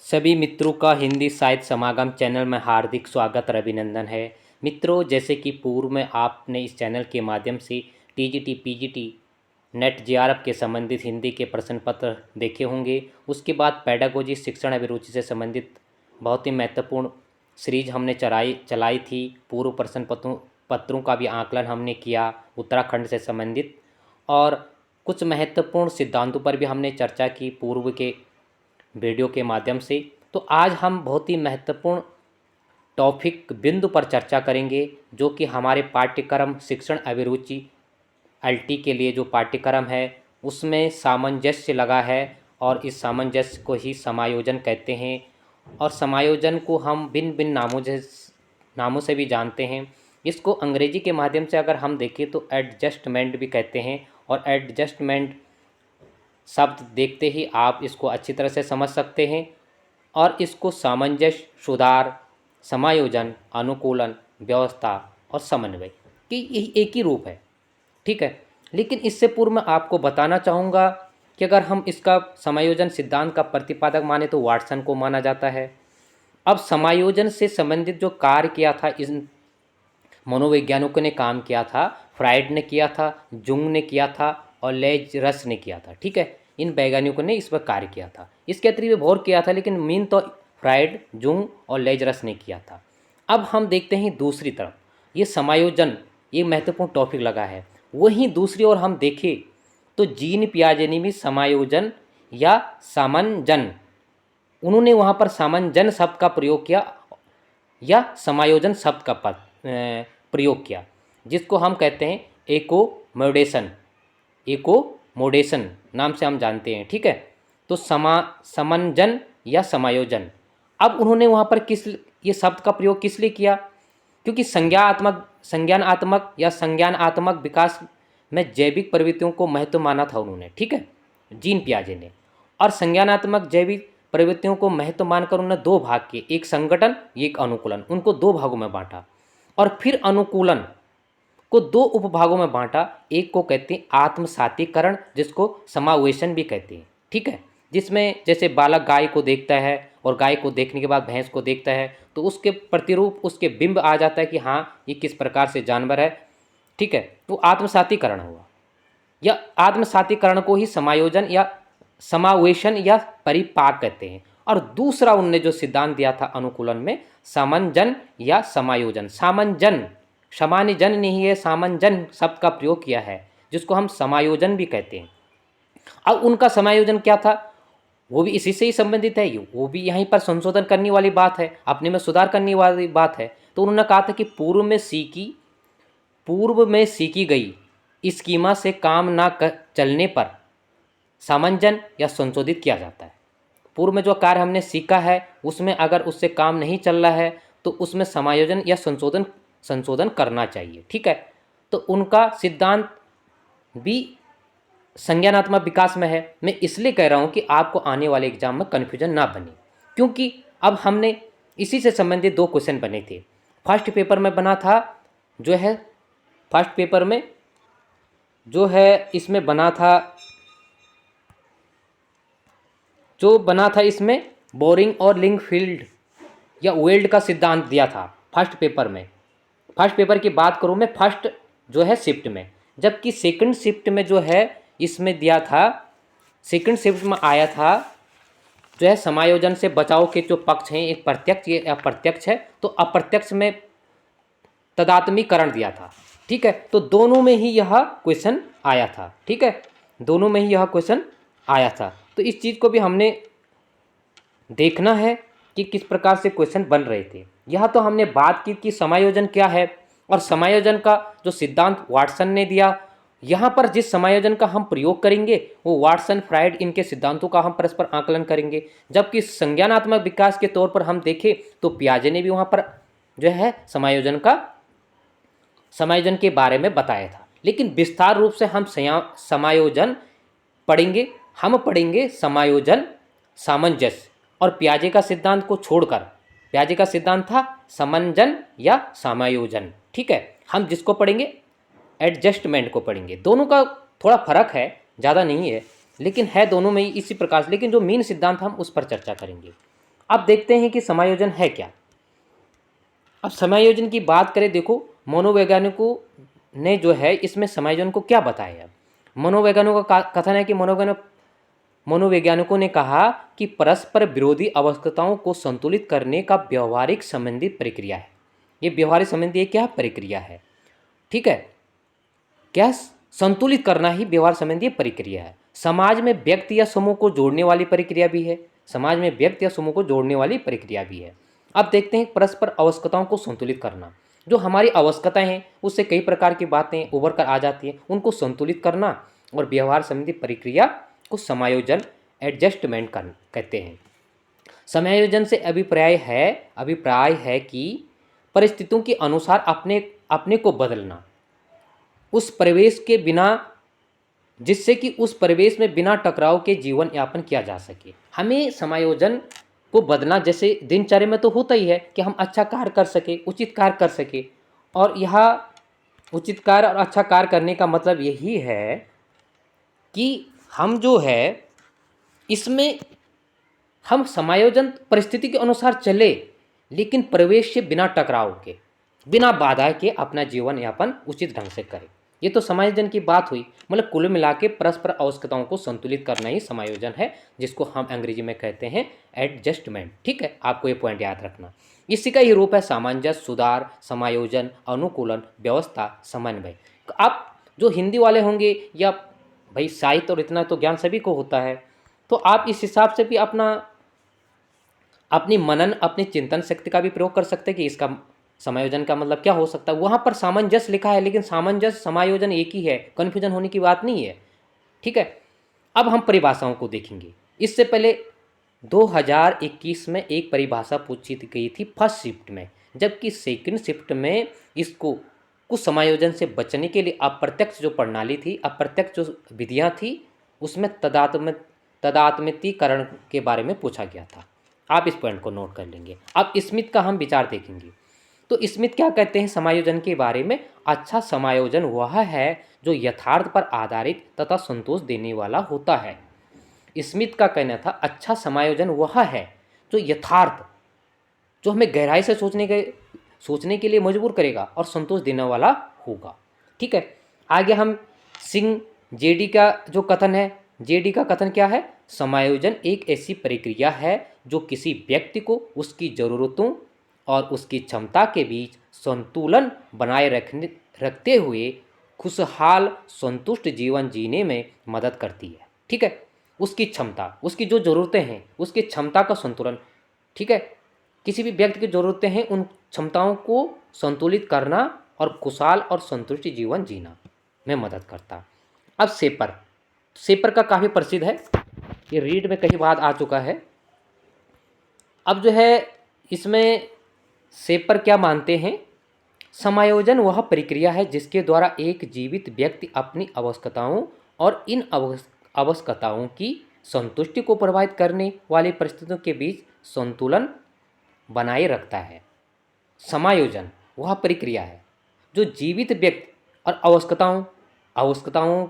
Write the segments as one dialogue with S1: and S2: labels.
S1: सभी मित्रों का हिंदी साहित्य समागम चैनल में हार्दिक स्वागत और अभिनंदन है। मित्रों, जैसे कि पूर्व में आपने इस चैनल के माध्यम से टीजीटी, पीजीटी, नेट जेआरएफ के संबंधित हिंदी के प्रश्न पत्र देखे होंगे। उसके बाद पेडागोजी शिक्षण अभिरुचि से संबंधित बहुत ही महत्वपूर्ण सीरीज हमने चलाई थी। पूर्व प्रश्न पत्रों का भी आकलन हमने किया उत्तराखंड से संबंधित, और कुछ महत्वपूर्ण सिद्धांतों पर भी हमने चर्चा की पूर्व के वीडियो के माध्यम से। तो आज हम बहुत ही महत्वपूर्ण टॉपिक बिंदु पर चर्चा करेंगे, जो कि हमारे पाठ्यक्रम शिक्षण अभिरुचि एलटी के लिए जो पाठ्यक्रम है उसमें सामंजस्य लगा है, और इस सामंजस्य को ही समायोजन कहते हैं। और समायोजन को हम भिन्न भिन्न नामों से भी जानते हैं। इसको अंग्रेजी के माध्यम से अगर हम देखें तो एडजस्टमेंट भी कहते हैं, और एडजस्टमेंट शब्द देखते ही आप इसको अच्छी तरह से समझ सकते हैं। और इसको सामंजस्य, सुधार, समायोजन, अनुकूलन, व्यवस्था और समन्वय की यही एक ही रूप है, ठीक है। लेकिन इससे पूर्व मैं आपको बताना चाहूँगा कि अगर हम इसका समायोजन सिद्धांत का प्रतिपादक माने तो वाटसन को माना जाता है। अब समायोजन से संबंधित जो कार्य किया था इन मनोवैज्ञानिकों ने काम किया था, फ्राइड ने किया था, जुंग ने किया था और लेजरस ने किया था, ठीक है। इन वैज्ञानिकों ने इस पर कार्य किया था। इसके अतिरिक्त भी और किया था, लेकिन मेन तो फ्राइड, जुंग और लेजरस ने किया था। अब हम देखते हैं दूसरी तरफ, ये समायोजन ये महत्वपूर्ण टॉपिक लगा है। वहीं दूसरी ओर हम देखें तो जीन पियाजे ने भी समायोजन या सामंजन, उन्होंने वहाँ पर सामंजन शब्द का प्रयोग किया या समायोजन शब्द का प्रयोग किया, जिसको हम कहते हैं एकोमोडेशन नाम से हम जानते हैं, ठीक है। तो समंजन या समायोजन। अब उन्होंने वहाँ पर ये शब्द का प्रयोग किस लिए किया? क्योंकि संज्ञानात्मक या संज्ञानात्मक विकास में जैविक प्रवृत्तियों को महत्व माना था उन्होंने, ठीक है, जीन पियाजे ने। और संज्ञानात्मक जैविक प्रवृत्तियों को महत्व मानकर उन्होंने दो भाग किए, एक संगठन एक अनुकूलन, उनको दो भागों में बांटा। और फिर अनुकूलन को दो उपभागों में बांटा। एक को कहते हैं आत्मसातीकरण, जिसको समावेशन भी कहते हैं, ठीक है। जिसमें जैसे बालक गाय को देखता है और गाय को देखने के बाद भैंस को देखता है, तो उसके प्रतिरूप, उसके बिंब आ जाता है कि हाँ ये किस प्रकार से जानवर है, ठीक है। तो आत्मसातीकरण हुआ, या आत्मसातीकरण को ही समायोजन या समावेशन या परिपाक कहते हैं। और दूसरा उनने जो सिद्धांत दिया था अनुकूलन में, सामंजन या समायोजन। सामंजन, सामान्य जन नहीं है, सामंजन शब्द का प्रयोग किया है, जिसको हम समायोजन भी कहते हैं। अब उनका समायोजन क्या था, वो भी इसी से ही संबंधित है, वो भी यहीं पर संशोधन करने वाली बात है, अपने में सुधार करने वाली बात है। तो उन्होंने कहा था कि पूर्व में सीखी गई स्कीमा से काम ना चलने पर सामंजन या संशोधित किया जाता है। पूर्व में जो कार्य हमने सीखा है उसमें अगर उससे काम नहीं चल रहा है तो उसमें समायोजन या संशोधन करना चाहिए, ठीक है। तो उनका सिद्धांत भी संज्ञानात्मक विकास में है। मैं इसलिए कह रहा हूँ कि आपको आने वाले एग्जाम में कन्फ्यूजन ना बने, क्योंकि अब हमने इसी से संबंधित दो क्वेश्चन बने थे। फर्स्ट पेपर में बना था जो है, फर्स्ट पेपर में जो है इसमें बना था, जो बना था इसमें बोरिंग और लिंक फील्ड या वेल्ड का सिद्धांत दिया था फर्स्ट पेपर में। फर्स्ट पेपर की बात करूँ मैं, फर्स्ट जो है शिफ्ट में, जबकि सेकंड शिफ्ट में जो है इसमें दिया था, सेकंड शिफ्ट में आया था जो है समायोजन से बचाव के जो पक्ष हैं, एक प्रत्यक्ष ये अप्रत्यक्ष है, तो अप्रत्यक्ष में तदात्मीकरण दिया था, ठीक है। तो दोनों में ही यह क्वेश्चन आया था, ठीक है, दोनों में ही यह क्वेश्चन आया था। तो इस चीज़ को भी हमने देखना है कि किस प्रकार से क्वेश्चन बन रहे थे। यह तो हमने बात की कि समायोजन क्या है, और समायोजन का जो सिद्धांत वाटसन ने दिया, यहाँ पर जिस समायोजन का हम प्रयोग करेंगे वो वाटसन, फ्राइड, इनके सिद्धांतों का हम परस्पर आकलन करेंगे। जबकि संज्ञानात्मक विकास के तौर पर हम देखें तो पियाजे ने भी वहाँ पर जो है समायोजन के बारे में बताया था। लेकिन विस्तार रूप से हम समायोजन पढ़ेंगे, हम पढ़ेंगे समायोजन, सामंजस्य, और पियाजे का सिद्धांत को छोड़कर, पियाजे का सिद्धांत था समंजन या समायोजन, ठीक है। हम जिसको पढ़ेंगे एडजस्टमेंट को पढ़ेंगे। दोनों का थोड़ा फर्क है, ज़्यादा नहीं है, लेकिन है दोनों में ही इसी प्रकार से। लेकिन जो मेन सिद्धांत हम उस पर चर्चा करेंगे। अब देखते हैं कि समायोजन है क्या। अब समायोजन की बात करें, देखो मनोवैज्ञानिकों ने जो है इसमें समायोजन को क्या बताया। मनोवैज्ञानिकों का कथन है कि मनोवैज्ञानिकों ने कहा कि परस्पर विरोधी अवस्थाओं को संतुलित करने का व्यवहारिक संबंधी प्रक्रिया है। ये व्यवहारिक संबंधी क्या प्रक्रिया है, ठीक है, क्या संतुलित करना ही व्यवहार संबंधी प्रक्रिया है। समाज में व्यक्ति या समूह को जोड़ने वाली प्रक्रिया भी है, समाज में व्यक्ति या समूह को जोड़ने वाली प्रक्रिया भी है। अब देखते हैं परस्पर आवश्यकताओं को संतुलित करना। जो हमारी आवश्यकताएं हैं उससे कई प्रकार की बातें उभर कर आ जाती हैं, उनको संतुलित करना और व्यवहार संबंधी प्रक्रिया को समायोजन एडजस्टमेंट कहते हैं। समायोजन से अभिप्राय है कि परिस्थितियों के अनुसार अपने अपने को बदलना, उस परिवेश के बिना, जिससे कि उस परिवेश में बिना टकराव के जीवन यापन किया जा सके। हमें समायोजन को बदलना, जैसे दिनचर्या में तो होता ही है कि हम अच्छा कार्य कर सके, उचित कार्य कर सके, और यह उचित कार्य और अच्छा कार्य करने का मतलब यही है कि हम जो है इसमें हम समायोजन परिस्थिति के अनुसार चले, लेकिन परिवेश से बिना टकराव के, बिना बाधा के अपना जीवन यापन उचित ढंग से करें। ये तो समायोजन की बात हुई। मतलब कुल मिला के परस्पर आवश्यकताओं को संतुलित करना ही समायोजन है, जिसको हम अंग्रेजी में कहते हैं एडजस्टमेंट। ठीक है, आपको ये पॉइंट याद रखना। इसी का ही रूप है सामंजस्य, सुधार, समायोजन, अनुकूलन, व्यवस्था, समन्वय। आप जो हिंदी वाले होंगे, या भाई साहित्य और इतना तो ज्ञान सभी को होता है, तो आप इस हिसाब से भी अपनी मनन, अपनी चिंतन शक्ति का भी प्रयोग कर सकते हैं कि इसका समायोजन का मतलब क्या हो सकता है। वहाँ पर सामंजस्य लिखा है, लेकिन सामंजस्य समायोजन एक ही है, कन्फ्यूजन होने की बात नहीं है। ठीक है, अब हम परिभाषाओं को देखेंगे। इससे पहले 2021 में एक परिभाषा पूछी गई थी फर्स्ट शिफ्ट में, जबकि सेकंड शिफ्ट में इसको कुछ समायोजन से बचने के लिए अप्रत्यक्ष जो प्रणाली थी, अप्रत्यक्ष जो विधियाँ थी, उसमें तदात्म्यीकरण के बारे में पूछा गया था। आप इस पॉइंट को नोट कर लेंगे। अब स्मिथ का हम विचार देखेंगे। तो स्मिथ क्या कहते हैं समायोजन के बारे में? अच्छा समायोजन वह है जो यथार्थ पर आधारित तथा संतोष देने वाला होता है। स्मिथ का कहना था अच्छा समायोजन वह है जो यथार्थ, जो हमें गहराई से सोचने के लिए मजबूर करेगा और संतोष देने वाला होगा। ठीक है, आगे हम सिंह जेडी का जो कथन है, जेडी का कथन क्या है? समायोजन एक ऐसी प्रक्रिया है जो किसी व्यक्ति को उसकी ज़रूरतों और उसकी क्षमता के बीच संतुलन बनाए रखते हुए खुशहाल संतुष्ट जीवन जीने में मदद करती है। ठीक है, उसकी क्षमता, उसकी जो ज़रूरतें हैं, उसकी क्षमता का संतुलन। ठीक है, किसी भी व्यक्ति की ज़रूरतें हैं, उन क्षमताओं को संतुलित करना और खुशहाल और संतुष्ट जीवन जीना में मदद करता। अब सेपर का काफ़ी प्रसिद्ध है, ये रीड में कई बार आ चुका है। अब जो है इसमें सेपर क्या मानते हैं? समायोजन वह प्रक्रिया है जिसके द्वारा एक जीवित व्यक्ति अपनी आवश्यकताओं और इन आवश्यकताओं की संतुष्टि को प्रभावित करने वाली परिस्थितियों के बीच संतुलन बनाए रखता है। समायोजन वह प्रक्रिया है जो जीवित व्यक्ति और आवश्यकताओं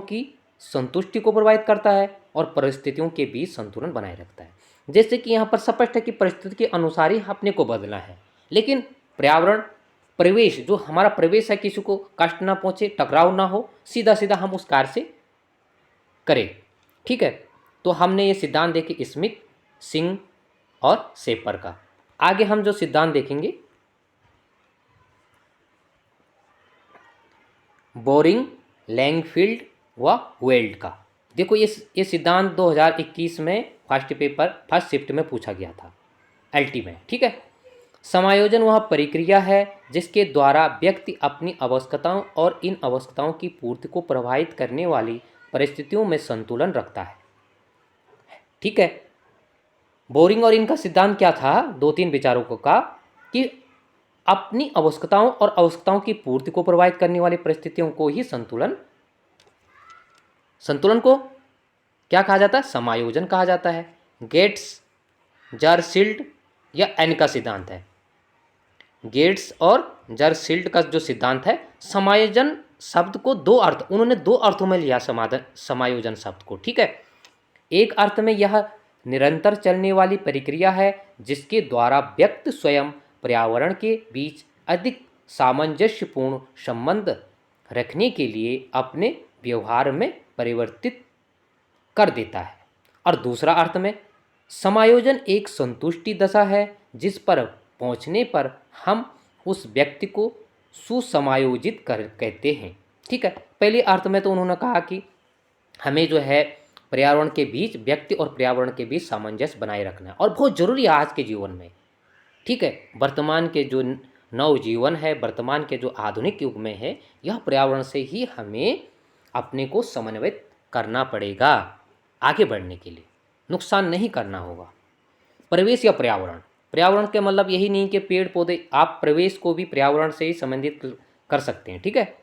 S1: की संतुष्टि को प्रभावित करता है और परिस्थितियों के बीच संतुलन बनाए रखता है। जैसे कि यहाँ पर स्पष्ट है कि परिस्थिति के अनुसार ही अपने को बदलना है, लेकिन पर्यावरण, परिवेश, जो हमारा परिवेश है, किसी को कष्ट ना पहुँचे, टकराव ना हो, सीधा सीधा हम उस कार्य से करें। ठीक है, तो हमने ये सिद्धांत देखे स्मिथ, सिंह और सेपर का। आगे हम जो सिद्धांत देखेंगे बोरिंग, लैंगफील्ड व वेल्ड का। देखो ये सिद्धांत 2021 में फर्स्ट शिफ्ट में पूछा गया था, एलटी में। ठीक है, समायोजन वह प्रक्रिया है जिसके द्वारा व्यक्ति अपनी आवश्यकताओं और इन आवश्यकताओं की पूर्ति को प्रभावित करने वाली परिस्थितियों में संतुलन रखता है। ठीक है, बोरिंग और इनका सिद्धांत क्या था? 2-3 विचारकों का, कि अपनी आवश्यकताओं और आवश्यकताओं की पूर्ति को प्रभावित करने वाली परिस्थितियों को ही संतुलन को क्या कहा जाता है? समायोजन कहा जाता है। गेट्स, जरसील्ड या एन का सिद्धांत है। गेट्स और जरसील्ड का जो सिद्धांत है, समायोजन शब्द को उन्होंने दो अर्थों में लिया समायोजन शब्द को। ठीक है, एक अर्थ में यह निरंतर चलने वाली प्रक्रिया है जिसके द्वारा व्यक्ति स्वयं पर्यावरण के बीच अधिक सामंजस्यपूर्ण संबंध रखने के लिए अपने व्यवहार में परिवर्तित कर देता है। और दूसरा अर्थ में समायोजन एक संतुष्टि दशा है जिस पर पहुंचने पर हम उस व्यक्ति को सुसमायोजित कर कहते हैं। ठीक है, पहले अर्थ में तो उन्होंने कहा कि हमें जो है पर्यावरण के बीच, व्यक्ति और पर्यावरण के बीच सामंजस्य बनाए रखना है और बहुत ज़रूरी है आज के जीवन में। ठीक है, वर्तमान के जो नव जीवन है, वर्तमान के जो आधुनिक युग में है, यह पर्यावरण से ही हमें अपने को समन्वित करना पड़ेगा आगे बढ़ने के लिए, नुकसान नहीं करना होगा। परिवेश या पर्यावरण, पर्यावरण के मतलब यही नहीं कि पेड़ पौधे, आप परिवेश को भी पर्यावरण से ही संबंधित कर सकते हैं। ठीक है,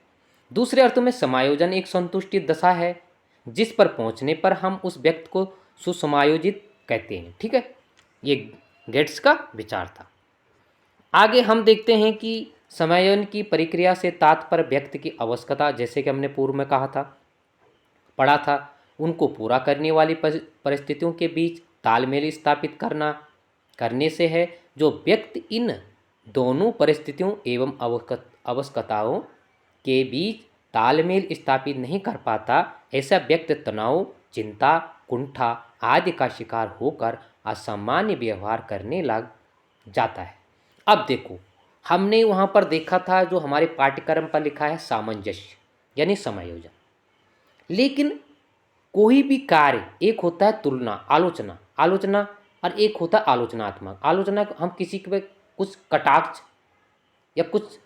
S1: दूसरे अर्थ में समायोजन एक संतुष्टि दशा है जिस पर पहुंचने पर हम उस व्यक्ति को सुसमायोजित कहते हैं। ठीक है, ये गेट्स का विचार था। आगे हम देखते हैं कि समायोजन की प्रक्रिया से तात्पर्य व्यक्ति की आवश्यकता, जैसे कि हमने पूर्व में कहा था, पढ़ा था, उनको पूरा करने वाली परिस्थितियों के बीच तालमेल स्थापित करने से है। जो व्यक्ति इन दोनों परिस्थितियों एवं आवश्यकताओं के बीच तालमेल स्थापित नहीं कर पाता, ऐसा व्यक्ति तनाव, चिंता, कुंठा आदि का शिकार होकर असामान्य व्यवहार करने लग जाता है। अब देखो, हमने वहाँ पर देखा था, जो हमारे पाठ्यक्रम पर लिखा है सामंजस्य यानी समायोजन, लेकिन कोई भी कार्य, एक होता है तुलना, आलोचना और एक होता है आलोचनात्मक। आलोचना हम किसी के कुछ कटाक्ष या कुछ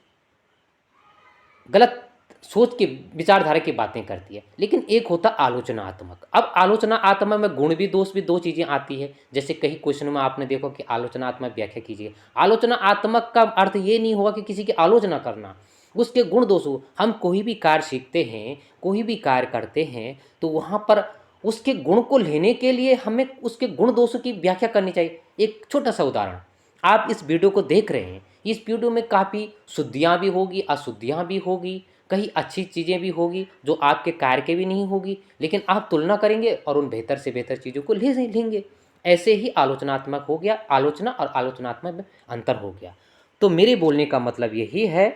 S1: गलत सोच के विचारधारा की बातें करती है, लेकिन एक होता आलोचनात्मक। अब आलोचनात्मक में गुण भी दोष भी, दो चीज़ें आती है। जैसे कई क्वेश्चन में आपने देखो कि आलोचनात्मक व्याख्या कीजिए। आलोचनात्मक का अर्थ ये नहीं होगा कि किसी की आलोचना करना, उसके गुण दोष हो। हम कोई भी कार्य सीखते हैं, कोई भी कार्य करते हैं, तो वहाँ पर उसके गुण को लेने के लिए हमें उसके गुण दोषों की व्याख्या करनी चाहिए। एक छोटा सा उदाहरण, आप इस वीडियो को देख रहे हैं, इस वीडियो में काफ़ी शुद्धियाँ भी होगी, अशुद्धियाँ भी होगी, कहीं अच्छी चीज़ें भी होगी जो आपके कार्य के भी नहीं होगी, लेकिन आप तुलना करेंगे और उन बेहतर से बेहतर चीज़ों को लेंगे। ऐसे ही आलोचनात्मक हो गया, आलोचना और आलोचनात्मक में अंतर हो गया। तो मेरे बोलने का मतलब यही है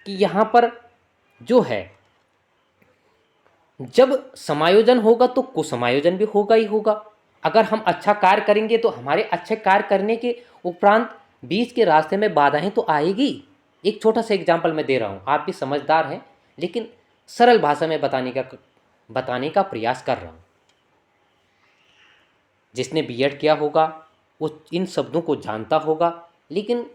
S1: कि यहाँ पर जो है, जब समायोजन होगा तो कुसमायोजन भी होगा ही होगा। अगर हम अच्छा कार्य करेंगे तो हमारे अच्छे कार्य करने के उपरांत बीच के रास्ते में बाधाएं तो आएगी। एक छोटा सा एग्जाम्पल मैं दे रहा हूँ, आप भी समझदार हैं, लेकिन सरल भाषा में बताने का प्रयास कर रहा हूँ। जिसने बीएड किया होगा वो इन शब्दों को जानता होगा, लेकिन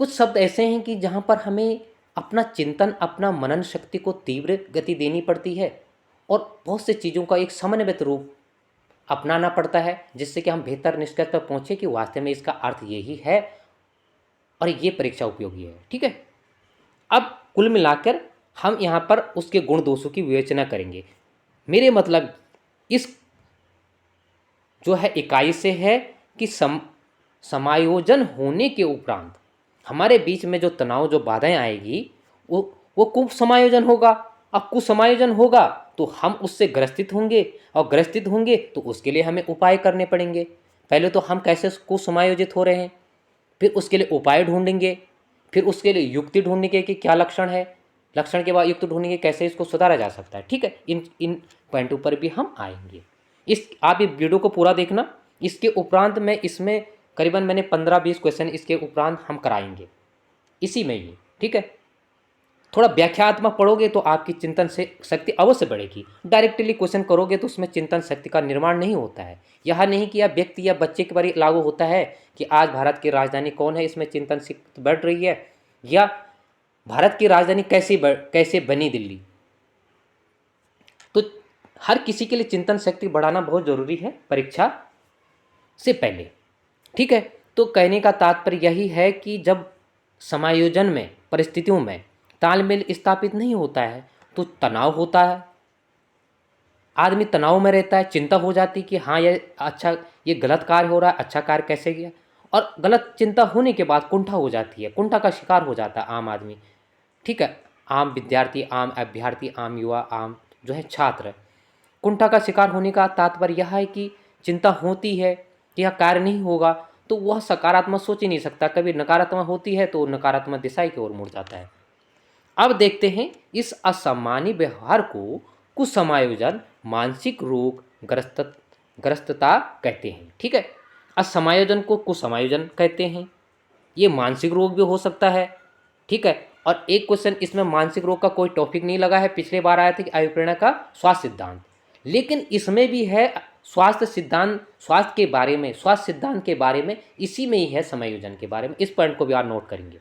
S1: कुछ शब्द ऐसे हैं कि जहाँ पर हमें अपना चिंतन, अपना मनन शक्ति को तीव्र गति देनी पड़ती है और बहुत से चीज़ों का एक समन्वित रूप अपनाना पड़ता है, जिससे कि हम बेहतर निष्कर्ष पर पहुँचे कि वास्तव में इसका अर्थ यही है और ये परीक्षा उपयोगी है। ठीक है, अब कुल मिलाकर हम यहाँ पर उसके गुण दोषों की विवेचना करेंगे। मेरे मतलब इस जो है इकाई से है कि समायोजन होने के उपरांत हमारे बीच में जो तनाव, जो बाधाएं आएगी, वो कुसमायोजन होगा। अब कुसमायोजन होगा तो हम उससे ग्रसित होंगे, और ग्रसित होंगे तो उसके लिए हमें उपाय करने पड़ेंगे। पहले तो हम कैसे कुसमायोजित हो रहे हैं, फिर उसके लिए उपाय ढूंढेंगे, फिर उसके लिए युक्ति ढूंढेंगे कि क्या लक्षण है, लक्षण के बाद युक्ति ढूंढेंगे कैसे इसको सुधारा जा सकता है। ठीक है, इन पॉइंटों पर भी हम आएंगे। आप ये वीडियो को पूरा देखना। इसके उपरांत मैं इसमें करीबन मैंने 15-20 क्वेश्चन इसके उपरांत हम कराएंगे इसी में ही। ठीक है, थोड़ा व्याख्यात्मक पढ़ोगे तो आपकी चिंतन से शक्ति अवश्य बढ़ेगी। डायरेक्टली क्वेश्चन करोगे तो उसमें चिंतन शक्ति का निर्माण नहीं होता है। यह नहीं कि यह व्यक्ति या बच्चे के बारे लागू होता है कि आज भारत की राजधानी कौन है, इसमें चिंतन शक्ति बढ़ रही है, या भारत की राजधानी कैसे बनी दिल्ली। तो हर किसी के लिए चिंतन शक्ति बढ़ाना बहुत ज़रूरी है परीक्षा से पहले। ठीक है, तो कहने का तात्पर्य यही है कि जब समायोजन में, परिस्थितियों में तालमेल स्थापित नहीं होता है तो तनाव होता है, आदमी तनाव में रहता है, चिंता हो जाती कि हाँ ये गलत कार्य हो रहा है, अच्छा कार्य कैसे किया, और गलत चिंता होने के बाद कुंठा हो जाती है, कुंठा का शिकार हो जाता है आम आदमी। ठीक है, आम विद्यार्थी, आम अभ्यर्थी, आम युवा, आम जो है छात्र। कुंठा का शिकार होने का तात्पर्य यह है कि चिंता होती है, कि यह कार्य नहीं होगा तो वह सकारात्मक सोच ही नहीं सकता, कभी नकारात्मक होती है तो नकारात्मक दिशा की ओर मुड़ जाता है। अब देखते हैं इस असामान्य व्यवहार को कुसमायोजन मानसिक रोग ग्रस्तता कहते हैं। ठीक है, असमायोजन को कुसमायोजन कहते हैं। ये मानसिक रोग भी हो सकता है। ठीक है, और एक क्वेश्चन इसमें मानसिक रोग का कोई टॉपिक नहीं लगा है, पिछले बार आया था कि अभिप्रेरणा का स्वास्थ्य सिद्धांत, लेकिन इसमें भी है स्वास्थ्य सिद्धांत, स्वास्थ्य के बारे में, स्वास्थ्य सिद्धांत के बारे में, इसी में ही है समायोजन के बारे में। इस पॉइंट को भी आप नोट करेंगे।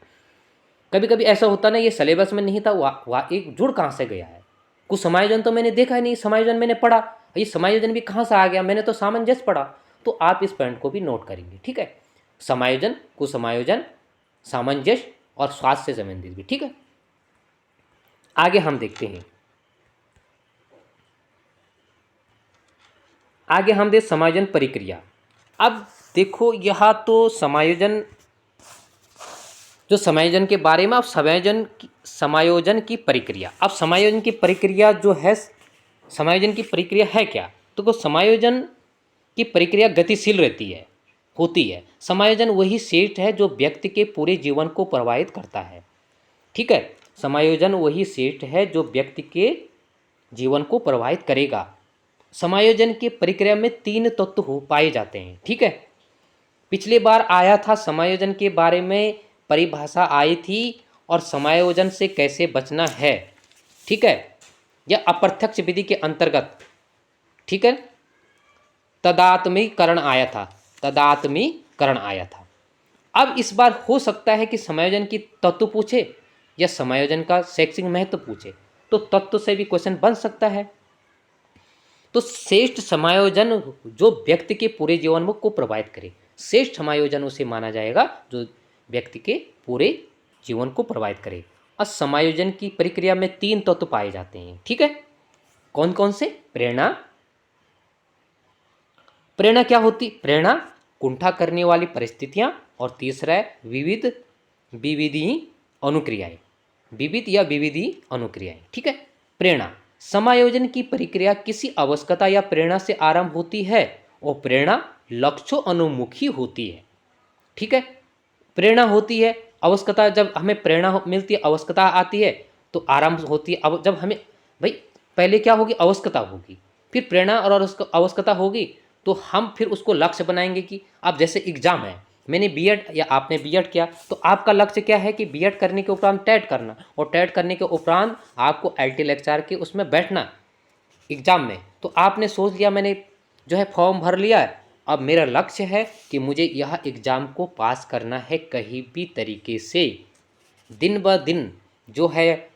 S1: कभी कभी ऐसा होता ना, ये सिलेबस में नहीं था, वह एक जुड़ कहाँ से गया है, कुछ समायोजन तो मैंने देखा ही नहीं, समायोजन मैंने पढ़ा, ये समायोजन भी कहाँ से आ गया, मैंने तो सामंजस्य पढ़ा। तो आप इस पॉइंट को भी नोट करेंगे। ठीक है, समायोजन, कुसमायोजन, सामंजस्य और स्वास्थ्य से संबंधित भी। ठीक है, आगे हम देखते हैं। आगे हम देख समायोजन प्रक्रिया। अब देखो यहाँ तो समायोजन, जो समायोजन के बारे में, अब समायोजन की प्रक्रिया, अब समायोजन की प्रक्रिया जो है, समायोजन की प्रक्रिया है क्या, तो समायोजन की प्रक्रिया गतिशील रहती है, होती है। समायोजन वही सेट है जो व्यक्ति के पूरे जीवन को प्रभावित करता है। ठीक है, समायोजन वही सेट है जो व्यक्ति के जीवन को प्रभावित करेगा। समायोजन की प्रक्रिया में 3 तत्व हो पाए जाते हैं। ठीक है, पिछले बार आया था समायोजन के बारे में, परिभाषा आई थी और समायोजन से कैसे बचना है। ठीक है, यह अप्रत्यक्ष विधि के अंतर्गत, ठीक है, तदात्मीकरण आया था, तदात्मीकरण आया था। अब इस बार हो सकता है कि समायोजन की तत्व पूछे या समायोजन का शैक्षिक महत्व पूछे, तो तत्व से भी क्वेश्चन बन सकता है। तो श्रेष्ठ समायोजन जो व्यक्ति के पूरे जीवन को प्रभावित करे, श्रेष्ठ समायोजन उसे माना जाएगा जो व्यक्ति के पूरे जीवन को प्रभावित करे। और समायोजन की प्रक्रिया में 3 तत्व पाए जाते हैं। ठीक है, कौन कौन से? प्रेरणा, प्रेरणा क्या होती? प्रेरणा कुंठा करने वाली परिस्थितियां, और तीसरा है विविधि अनुक्रियाएं, विविध या विविधि अनुक्रियाएं। ठीक है, प्रेरणा, समायोजन की प्रक्रिया किसी आवश्यकता या प्रेरणा से आरंभ होती है और प्रेरणा लक्ष्यों अनुमुखी होती है। ठीक है, प्रेरणा होती है, आवश्यकता, जब हमें प्रेरणा मिलती है, आवश्यकता आती है तो आरंभ होती है। अब जब हमें, भाई पहले क्या होगी? आवश्यकता होगी, फिर प्रेरणा और आवश्यकता होगी, तो हम फिर उसको लक्ष्य बनाएंगे। कि अब जैसे एग्जाम है, मैंने बीएड या आपने बीएड किया, तो आपका लक्ष्य क्या है कि बीएड करने के उपरांत टेट करना, और टेट करने के उपरांत आपको एलटी लेक्चर के उसमें बैठना एग्जाम में। तो आपने सोच लिया, मैंने जो है फॉर्म भर लिया है, अब मेरा लक्ष्य है कि मुझे यह एग्ज़ाम को पास करना है कहीं भी तरीके से। दिन ब दिन जो है,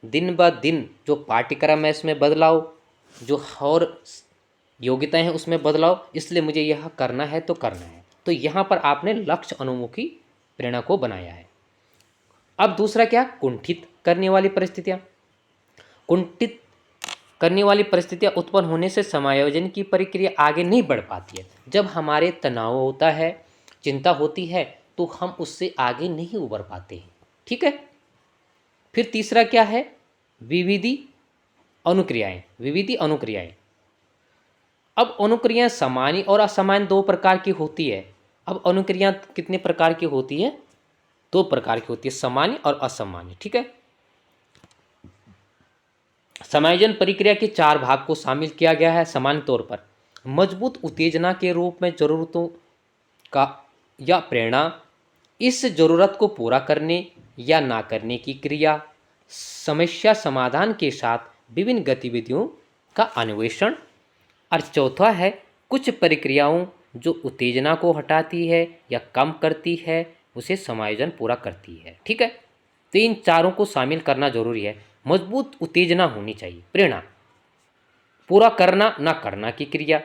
S1: दिन ब दिन जो पाठ्यक्रम है इसमें बदलाव, जो और योग्यताएं हैं उसमें बदलाव, इसलिए मुझे यह करना है तो करना है। तो यहाँ पर आपने लक्ष्य अनुमुखी प्रेरणा को बनाया है। अब दूसरा क्या? कुंठित करने वाली परिस्थितियाँ। कुंठित करने वाली परिस्थितियाँ उत्पन्न होने से समायोजन की प्रक्रिया आगे नहीं बढ़ पाती है। जब हमारे तनाव होता है, चिंता होती है, तो हम उससे आगे नहीं उबर पाते हैं। ठीक है, फिर तीसरा क्या है? विविधि अनुक्रियाएं, विविधि अनुक्रियाएं। अब अनुक्रियाएं सामान्य और असामान्य 2 प्रकार की होती है। अब अनुक्रियाएं कितने प्रकार की होती है? 2 प्रकार की होती है, सामान्य और असामान्य। ठीक है, समायोजन प्रक्रिया के 4 भाग को शामिल किया गया है। सामान्य तौर पर मजबूत उत्तेजना के रूप में जरूरतों का या प्रेरणा, इस जरूरत को पूरा करने या ना करने की क्रिया, समस्या समाधान के साथ विभिन्न गतिविधियों का अन्वेषण। और चौथा है कुछ प्रक्रियाओं जो उत्तेजना को हटाती है या कम करती है, उसे समायोजन पूरा करती है। ठीक है, तो इन चारों को शामिल करना जरूरी है। मजबूत उत्तेजना होनी चाहिए, प्रेरणा, पूरा करना ना करना की क्रिया,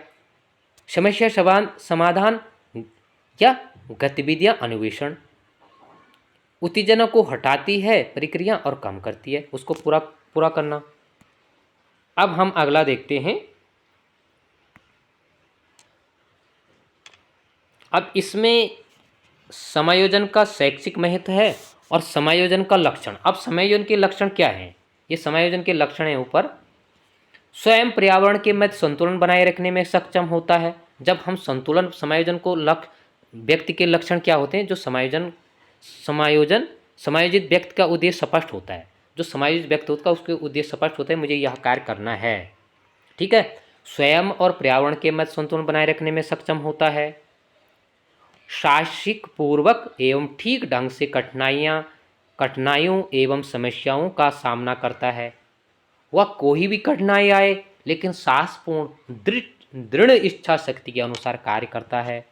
S1: समस्या समाधान या गतिविधियां अन्वेषण। उत्तेजना को हटाती है प्रक्रिया और कम करती है, उसको पूरा करना। अब हम अगला देखते हैं। अब इसमें समायोजन का शैक्षिक महत्व है और समायोजन का लक्षण। अब समायोजन के लक्षण क्या हैं? ये समायोजन के लक्षण हैं ऊपर। स्वयं पर्यावरण के मध्य संतुलन बनाए रखने में सक्षम होता है। जब हम संतुलन समायोजन को लक्ष्य व्यक्ति के लक्षण क्या होते हैं, जो समायोजन समायोजित व्यक्ति का उद्देश्य स्पष्ट होता है, जो समायोजित व्यक्ति होता है उसके उद्देश्य स्पष्ट होता है, मुझे यह कार्य करना है, ठीक है। स्वयं और पर्यावरण के मध्य संतुलन बनाए रखने में सक्षम होता है, साहसिक पूर्वक एवं ठीक ढंग से कठिनाइयों एवं समस्याओं का सामना करता है। वह कोई भी कठिनाई आए लेकिन साहसपूर्ण दृढ़ इच्छा शक्ति के अनुसार कार्य करता है।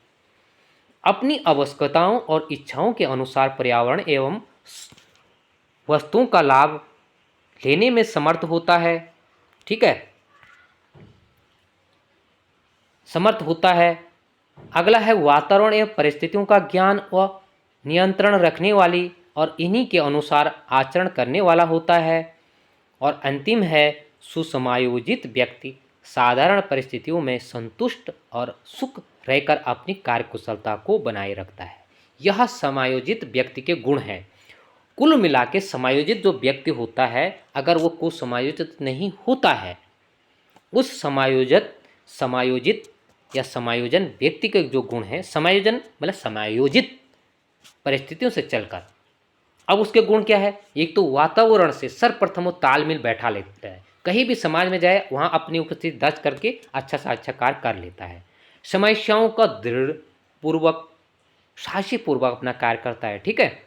S1: अपनी आवश्यकताओं और इच्छाओं के अनुसार पर्यावरण एवं वस्तुओं का लाभ लेने में समर्थ होता है, ठीक है, समर्थ होता है। अगला है वातावरण एवं परिस्थितियों का ज्ञान व नियंत्रण रखने वाली और इन्हीं के अनुसार आचरण करने वाला होता है। और अंतिम है सुसमायोजित व्यक्ति साधारण परिस्थितियों में संतुष्ट और सुख रहकर अपनी कार्यकुशलता को बनाए रखता है। यह समायोजित व्यक्ति के गुण हैं। कुल मिला के समायोजित जो व्यक्ति होता है, अगर वो कुसमायोजित नहीं होता है, उस समायोजित या समायोजन व्यक्ति के जो गुण हैं, समायोजन मतलब समायोजित परिस्थितियों से चलकर, अब उसके गुण क्या है, एक तो वातावरण से सर्वप्रथम वो तालमेल बैठा लेता है, कहीं भी समाज में जाए वहाँ अपनी उपस्थिति दर्ज करके अच्छा से अच्छा कार्य कर लेता है। समस्याओं का दृढ़ पूर्वक साहसीपूर्वक अपना कार्य करता है, ठीक है।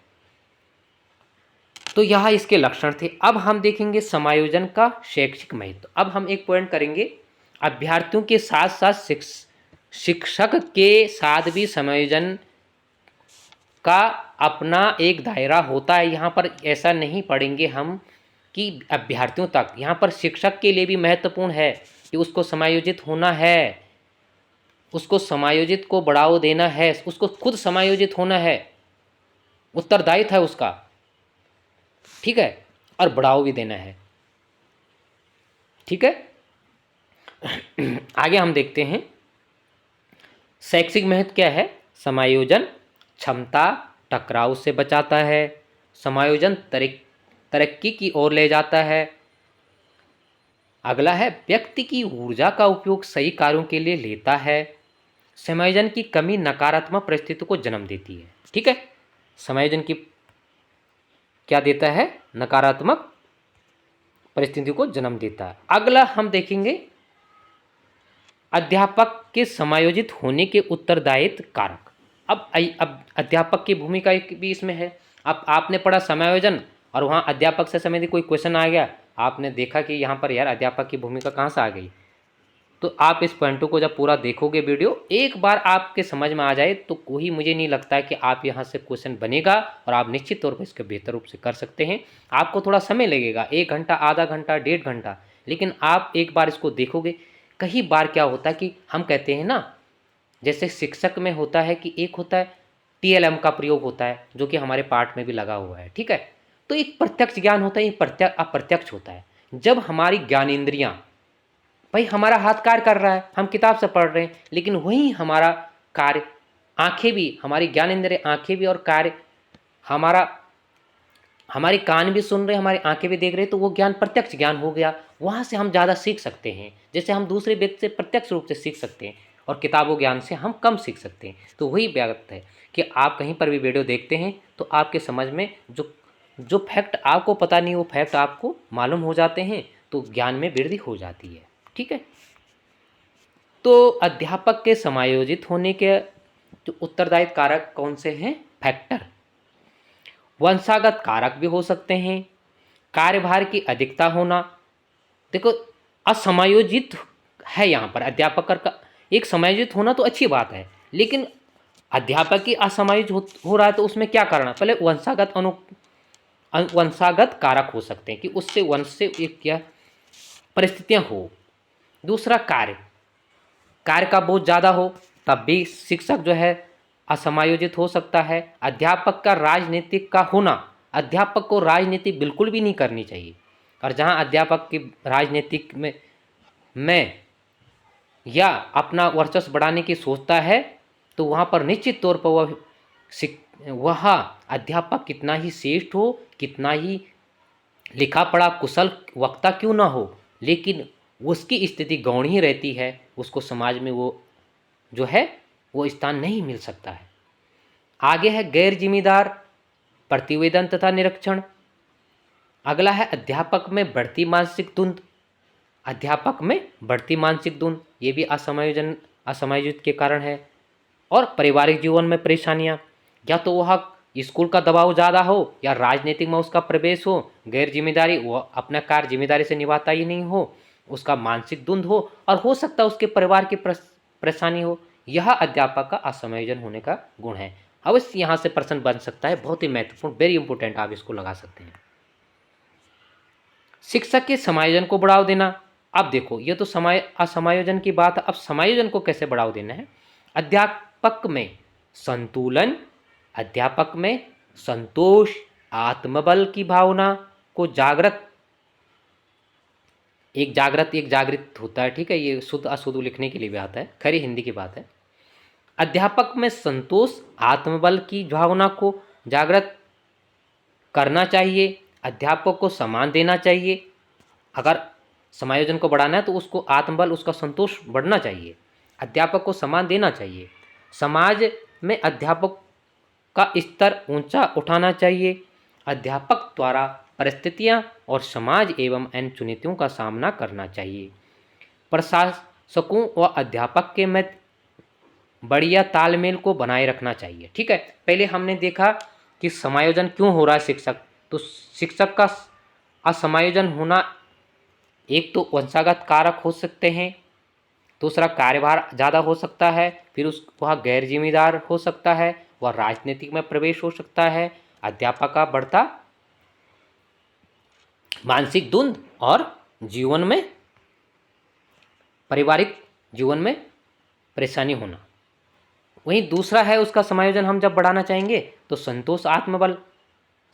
S1: तो यह इसके लक्षण थे। अब हम देखेंगे समायोजन का शैक्षिक महत्व। अब हम एक पॉइंट करेंगे, अभ्यर्थियों के साथ साथ शिक्षक के साथ भी समायोजन का अपना एक दायरा होता है। यहाँ पर ऐसा नहीं पढ़ेंगे हम कि अभ्यर्थियों तक, यहाँ पर शिक्षक के लिए भी महत्वपूर्ण है कि उसको समायोजित होना है, उसको समायोजित को बढ़ावा देना है, उसको खुद समायोजित होना है, उत्तरदायित्व है उसका, ठीक है, और बढ़ावा भी देना है, ठीक है। आगे हम देखते हैं शैक्षिक महत्व क्या है। समायोजन क्षमता टकराव से बचाता है, समायोजन तरक्की की ओर ले जाता है। अगला है व्यक्ति की ऊर्जा का उपयोग सही कार्यों के लिए लेता है। समायोजन की कमी नकारात्मक परिस्थितियों को जन्म देती है, ठीक है। समायोजन की क्या देता है, नकारात्मक परिस्थितियों को जन्म देता है। अगला हम देखेंगे अध्यापक के समायोजित होने के उत्तरदायित्व कारक। अब अध्यापक की भूमिका भी इसमें है। अब आपने पढ़ा समायोजन और वहाँ अध्यापक से संबंधित कोई क्वेश्चन आ गया, आपने देखा कि यहाँ पर यार अध्यापक की भूमिका कहाँ से आ गई, तो आप इस पॉइंटों को जब पूरा देखोगे वीडियो, एक बार आपके समझ में आ जाए तो कोई मुझे नहीं लगता है कि आप यहाँ से क्वेश्चन बनेगा और आप निश्चित तौर पर इसके बेहतर रूप से कर सकते हैं। आपको थोड़ा समय लगेगा, 1 घंटा, आधा घंटा, 1.5 घंटा, लेकिन आप एक बार इसको देखोगे। कई बार क्या होता है कि हम कहते हैं ना, जैसे शिक्षक में होता है कि एक होता है TLM का प्रयोग होता है जो कि हमारे पाठ में भी लगा हुआ है, ठीक है। तो एक प्रत्यक्ष ज्ञान होता है, एक अप्रत्यक्ष होता है। जब हमारी ज्ञानेंद्रियां, भाई हमारा हाथ कार्य कर रहा है, हम किताब से पढ़ रहे हैं, लेकिन वही हमारा कार्य, आंखें भी, हमारी ज्ञानेंद्रिय आंखें भी और कार्य, हमारे कान भी सुन रहे हैं, हमारी आंखें भी देख रहे हैं, तो वो ज्ञान प्रत्यक्ष ज्ञान हो गया। वहाँ से हम ज़्यादा सीख सकते हैं, जैसे हम दूसरे व्यक्ति से प्रत्यक्ष रूप से सीख सकते हैं और किताबों ज्ञान से हम कम सीख सकते हैं। तो वही बात है कि आप कहीं पर भी वीडियो देखते हैं तो आपके समझ में जो फैक्ट आपको पता नहीं, वो फैक्ट आपको मालूम हो जाते हैं, तो ज्ञान में वृद्धि हो जाती है, ठीक है। तो अध्यापक के समायोजित होने के जो उत्तरदायित्व कारक कौन से हैं, फैक्टर, वंशागत कारक भी हो सकते हैं, कार्यभार की अधिकता होना। देखो असमायोजित है यहाँ पर अध्यापक का, एक समायोजित होना तो अच्छी बात है, लेकिन अध्यापक की असमायोजित हो रहा है तो उसमें क्या करना, पहले वंशागत कारक हो सकते हैं कि उससे वंश से एक क्या परिस्थितियाँ हो। दूसरा कार्य का बहुत ज़्यादा हो, तब भी शिक्षक जो है असमायोजित हो सकता है। अध्यापक का राजनीतिक का होना, अध्यापक को राजनीति बिल्कुल भी नहीं करनी चाहिए, और जहाँ अध्यापक की राजनीतिक में या अपना वर्चस्व बढ़ाने की सोचता है, तो वहाँ पर निश्चित तौर पर वह अध्यापक कितना ही श्रेष्ठ हो, कितना ही लिखा पढ़ा कुशल वक्ता क्यों ना हो, लेकिन उसकी स्थिति गौण ही रहती है, उसको समाज में वो जो है वो स्थान नहीं मिल सकता है। आगे है गैर जिम्मेदार प्रतिवेदन तथा निरीक्षण। अगला है अध्यापक में बढ़ती मानसिक धुंध। अध्यापक में बढ़ती मानसिक धुंध ये भी असमायोजित के कारण है। और पारिवारिक जीवन में परेशानियां, या तो वह स्कूल का दबाव ज़्यादा हो या राजनीतिक में उसका प्रवेश हो, गैर जिम्मेदारी, वह अपना कार्य जिम्मेदारी से निभाता ही नहीं हो, उसका मानसिक धुंध हो, और हो सकता है उसके परिवार की परेशानी हो। यह अध्यापक का असमायोजन होने का गुण है। अवश्य यहाँ से प्रश्न बन सकता है, बहुत ही महत्वपूर्ण, वेरी इंपॉर्टेंट, आप इसको लगा सकते हैं। शिक्षक के समायोजन को बढ़ावा देना। अब देखो ये तो असमायोजन की बात है, अब समायोजन को कैसे बढ़ावा देना है। अध्यापक में संतुलन, अध्यापक में संतोष, आत्मबल की भावना को एक जागृत होता है, ठीक है, ये शुद्ध अशुद्ध लिखने के लिए भी आता है, खरी हिंदी की बात है। अध्यापक में संतोष, आत्मबल की भावना को जागृत करना चाहिए। अध्यापक को सम्मान देना चाहिए। अगर समायोजन को बढ़ाना है तो उसको आत्मबल, उसका संतोष बढ़ना चाहिए। अध्यापक को सम्मान देना चाहिए। समाज में अध्यापक का स्तर ऊंचा उठाना चाहिए। अध्यापक द्वारा परिस्थितियां और समाज एवं अन्य चुनौतियों का सामना करना चाहिए। प्रशासकों व अध्यापक के मध्य बढ़िया तालमेल को बनाए रखना चाहिए। ठीक है, पहले हमने देखा कि समायोजन क्यों हो रहा है शिक्षक, तो शिक्षक का असमायोजन होना एक तो वंशागत कारक हो सकते हैं, दूसरा कार्यभार ज़्यादा हो सकता है, फिर वह गैर जिम्मेदार हो सकता है, वह राजनीतिक में प्रवेश हो सकता है, अध्यापक का बढ़ता मानसिक द्वंद्व और जीवन में, पारिवारिक जीवन में परेशानी होना। वहीं दूसरा है उसका समायोजन हम जब बढ़ाना चाहेंगे तो संतोष, आत्मबल,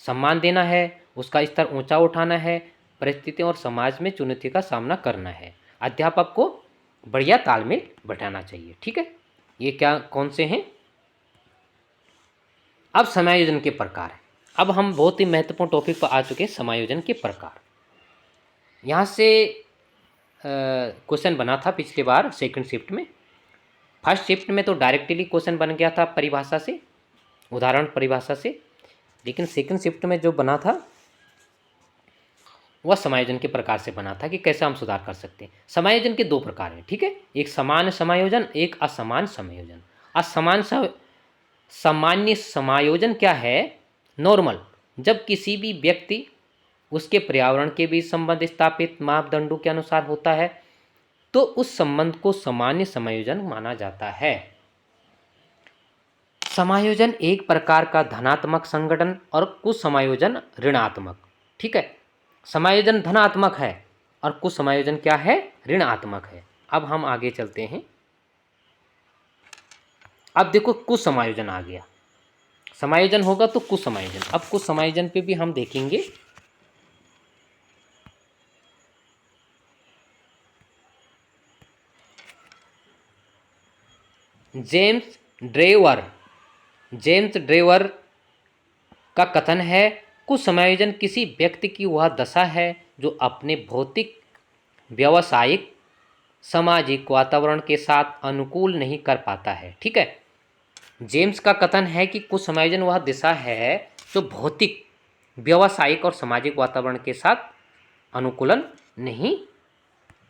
S1: सम्मान देना है, उसका स्तर ऊंचा उठाना है, परिस्थितियों और समाज में चुनौती का सामना करना है, अध्यापक को बढ़िया तालमेल बैठाना चाहिए। ठीक है, ये क्या कौन से हैं। अब समायोजन के प्रकार है। अब हम बहुत ही महत्वपूर्ण टॉपिक पर आ चुके हैं, समायोजन के प्रकार। यहाँ से क्वेश्चन बना था पिछली बार सेकंड शिफ्ट में। फर्स्ट शिफ्ट में तो डायरेक्टली क्वेश्चन बन गया था परिभाषा से, उदाहरण परिभाषा से, लेकिन सेकंड शिफ्ट में जो बना था वह समायोजन के प्रकार से बना था कि कैसे हम सुधार कर सकते हैं। समायोजन के दो प्रकार हैं, ठीक है, एक समान समायोजन, एक असमान समायोजन। सामान्य समायोजन क्या है, नॉर्मल, जब किसी भी व्यक्ति उसके पर्यावरण के बीच संबंध स्थापित मापदंडों के अनुसार होता है तो उस संबंध को सामान्य समायोजन माना जाता है। समायोजन एक प्रकार का धनात्मक संगठन और कुछ समायोजन ऋणात्मक। ठीक है, समायोजन धनात्मक है और कुछ समायोजन क्या है, ऋणात्मक है। अब हम आगे चलते हैं। अब देखो कुछ समायोजन आ गया, समायोजन होगा तो कुछ समायोजन। अब कुछ समायोजन पे भी हम देखेंगे। जेम्स ड्रेवर का कथन है, कुछ समायोजन किसी व्यक्ति की वह दशा है जो अपने भौतिक, व्यावसायिक, सामाजिक वातावरण के साथ अनुकूल नहीं कर पाता है। ठीक है, जेम्स का कथन है कि कुछ समायोजन वह दिशा है जो भौतिक, व्यावसायिक और सामाजिक वातावरण के साथ अनुकूलन नहीं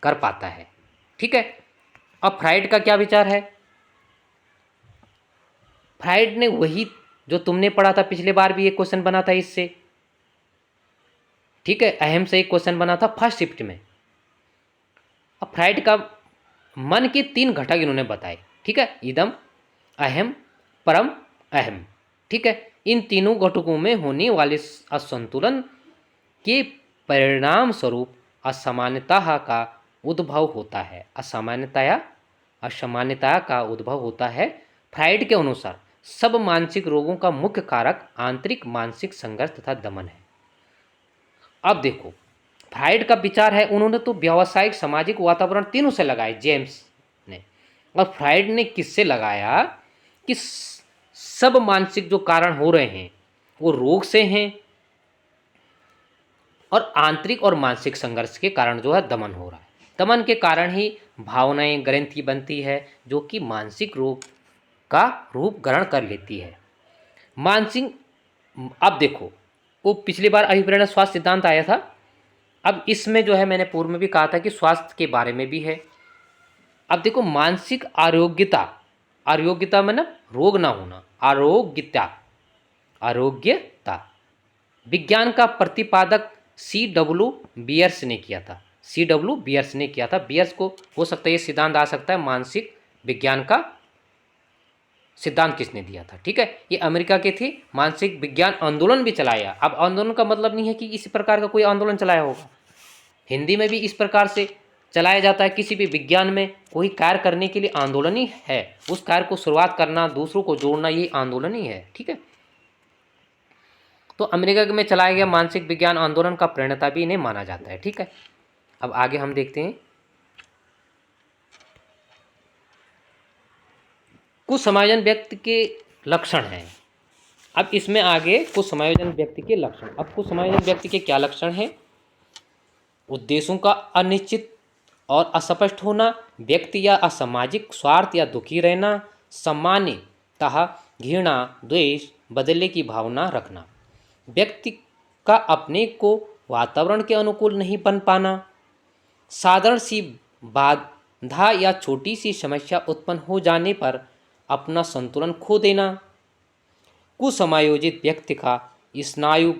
S1: कर पाता है। ठीक है, अब फ्राइड का क्या विचार है। फ्राइड ने वही जो तुमने पढ़ा था पिछले बार भी एक क्वेश्चन बना था इससे, ठीक है, अहम से एक क्वेश्चन बना था फर्स्ट शिफ्ट में। अब फ्राइड का मन के 3 घटक इन्होंने बताए, ठीक है, इदम, अहम, परम, अहम। ठीक है, इन तीनों घटकों में होने वाले असंतुलन के परिणाम स्वरूप असामान्यता का उद्भव होता है। असामान्यता का उद्भव होता है। फ्राइड के अनुसार सब मानसिक रोगों का मुख्य कारक आंतरिक मानसिक संघर्ष तथा दमन है। अब देखो फ्राइड का विचार है, उन्होंने तो व्यावसायिक, सामाजिक वातावरण तीनों से लगाए जेम्स ने, और फ्राइड ने किससे लगाया कि सब मानसिक जो कारण हो रहे हैं वो रोग से हैं और आंतरिक और मानसिक संघर्ष के कारण जो है दमन हो रहा है, दमन के कारण ही भावनाएं ग्रंथि बनती है जो कि मानसिक रोग का रूप ग्रहण कर लेती है। मानसिक, अब देखो, वो पिछली बार अभिप्रेरणा स्वास्थ्य सिद्धांत आया था, अब इसमें जो है मैंने पूर्व में भी कहा था कि स्वास्थ्य के बारे में भी है। अब देखो, मानसिक आरोग्यता, आरोग्यता मतलब रोग ना होना, आरोग्यता, आरोग्यता विज्ञान का प्रतिपादक C.W. बियर्स ने किया था। C.W. बियर्स ने किया था। बियर्स को हो सकता है ये सिद्धांत आ सकता है, मानसिक विज्ञान का सिद्धांत किसने दिया था, ठीक है। ये अमेरिका के थे, मानसिक विज्ञान आंदोलन भी चलाया। अब आंदोलन का मतलब नहीं है कि इस प्रकार का कोई आंदोलन चलाया होगा, हिंदी में भी इस प्रकार से चलाया जाता है। किसी भी विज्ञान में कोई कार्य करने के लिए आंदोलन ही है, उस कार्य को शुरुआत करना, दूसरों को जोड़ना, ये आंदोलन ही है, ठीक है। तो अमेरिका में चलाया गया मानसिक विज्ञान आंदोलन का प्रणेता भी इन्हें माना जाता है, ठीक है। अब आगे हम देखते हैं कुछ समायोजन व्यक्ति के लक्षण हैं। अब इसमें आगे कुछ समायोजन व्यक्ति के लक्षण। अब कुछ समायोजन व्यक्ति के क्या लक्षण हैं? उद्देश्यों का अनिश्चित और अस्पष्ट होना, व्यक्ति या असामाजिक स्वार्थ या दुखी रहना, सामान्यतः घृणा, द्वेष, बदले की भावना रखना, व्यक्ति का अपने को वातावरण के अनुकूल नहीं बन पाना, साधारण सी बाधा या छोटी सी समस्या उत्पन्न हो जाने पर अपना संतुलन खो देना, कुसमायोजित व्यक्ति का स्नायु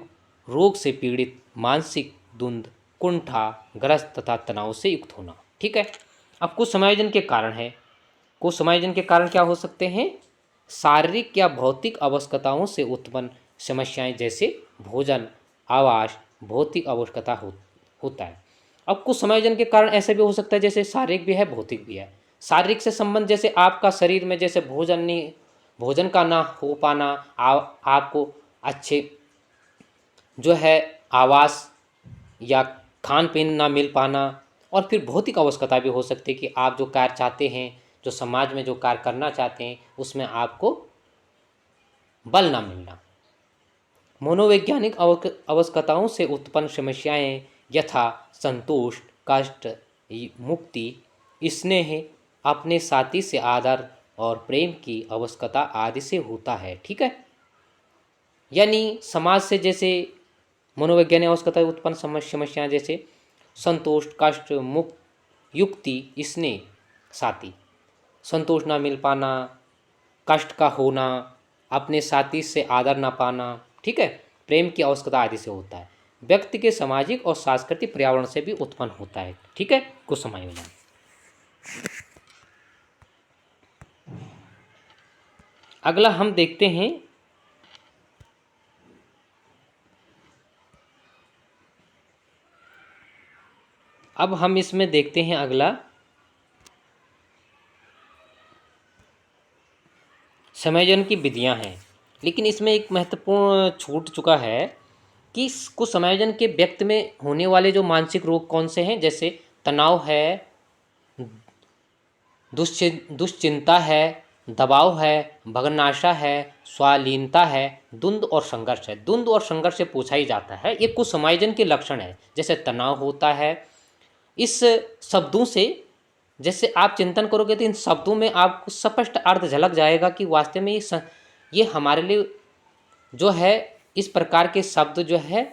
S1: रोग से पीड़ित, मानसिक द्वंद्व, कुंठा ग्रस्त तथा तनाव से युक्त होना, ठीक है। अब कुछ समायोजन के कारण है। कुछ समायोजन के कारण क्या हो सकते हैं? शारीरिक या भौतिक आवश्यकताओं से उत्पन्न समस्याएं, जैसे भोजन, आवास, भौतिक आवश्यकता होता है। अब कुछ समायोजन के कारण ऐसे भी हो सकता है जैसे शारीरिक भी है, भौतिक भी है। शारीरिक से संबंध जैसे आपका शरीर में जैसे भोजन का ना हो पाना, आपको अच्छे जो है आवास या खान पीन ना मिल पाना, और फिर भौतिक आवश्यकता भी हो सकती है कि आप जो कार्य चाहते हैं, जो समाज में जो कार्य करना चाहते हैं, उसमें आपको बल ना मिलना। मनोवैज्ञानिक आवश्यकताओं से उत्पन्न समस्याएं यथा संतोष, कष्ट, मुक्ति, स्नेह, अपने साथी से आदर और प्रेम की आवश्यकता आदि से होता है, ठीक है। यानी समाज से जैसे मनोवैज्ञानिक आवश्यकता उत्पन्न समस्याएं जैसे संतोष, कष्ट, मुक्त, युक्ति, स्नेह, साथी, संतोष ना मिल पाना, कष्ट का होना, अपने साथी से आदर ना पाना, ठीक है, प्रेम की आवश्यकता आदि से होता है। व्यक्ति के सामाजिक और सांस्कृतिक पर्यावरण से भी उत्पन्न होता है, ठीक है, कुछ समायोजन। अगला हम देखते हैं अब हम इसमें देखते हैं अगला समायोजन की विधियां हैं, लेकिन इसमें एक महत्वपूर्ण छूट चुका है कि कुछ समायोजन के व्यक्ति में होने वाले जो मानसिक रोग कौन से हैं, जैसे तनाव है, दुश्चिंता है, दबाव है, भग्नाशा है, स्वालीनता है, द्वंद्व और संघर्ष है। द्वंद्व और संघर्ष से पूछा ही जाता है, ये कुछ समायोजन के लक्षण है। जैसे तनाव होता है, इस शब्दों से जैसे आप चिंतन करोगे तो इन शब्दों में आपको स्पष्ट अर्थ झलक जाएगा कि वास्तव में ये हमारे लिए जो है इस प्रकार के शब्द जो है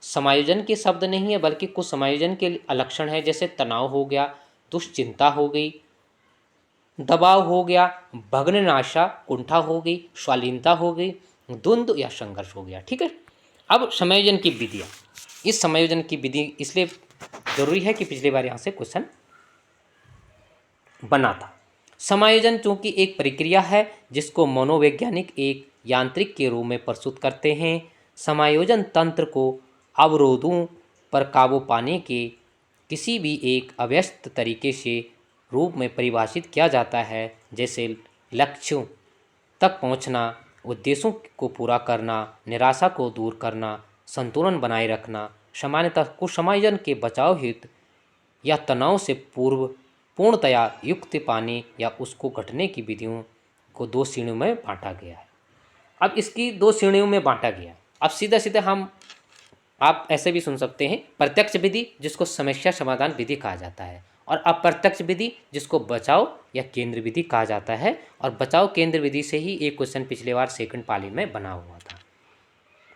S1: समायोजन के शब्द नहीं है, बल्कि कुछ समायोजन के लक्षण है। जैसे तनाव हो गया, दुश्चिंता हो गई, दबाव हो गया, भग्ननाशा, कुंठा हो गई, स्वालीनता हो गई, द्वंद्व या संघर्ष हो गया, ठीक है। अब समायोजन की विधियाँ, इस समायोजन की विधि इसलिए जरूरी है कि पिछली बार यहाँ से क्वेश्चन बना था। समायोजन चूंकि एक प्रक्रिया है जिसको मनोवैज्ञानिक एक यांत्रिक के रूप में प्रस्तुत करते हैं। समायोजन तंत्र को अवरोधों पर काबू पाने के किसी भी एक अव्यस्त तरीके से रूप में परिभाषित किया जाता है, जैसे लक्ष्यों तक पहुंचना, उद्देश्यों को पूरा करना, निराशा को दूर करना, संतुलन बनाए रखना। सामान्यतः कुछ समायोजन के बचाव हेतु या तनाव से पूर्णतया युक्त पाने या उसको घटने की विधियों को दो श्रेणियों में बांटा गया है। अब इसकी दो श्रेणियों में बांटा गया है। अब सीधा सीधा आप ऐसे भी सुन सकते हैं, प्रत्यक्ष विधि जिसको समस्या समाधान विधि कहा जाता है, और अप्रत्यक्ष विधि जिसको बचाव या केंद्र विधि कहा जाता है। और बचाव केंद्र विधि से ही एक क्वेश्चन पिछले बार सेकंड पाली में बना हुआ था।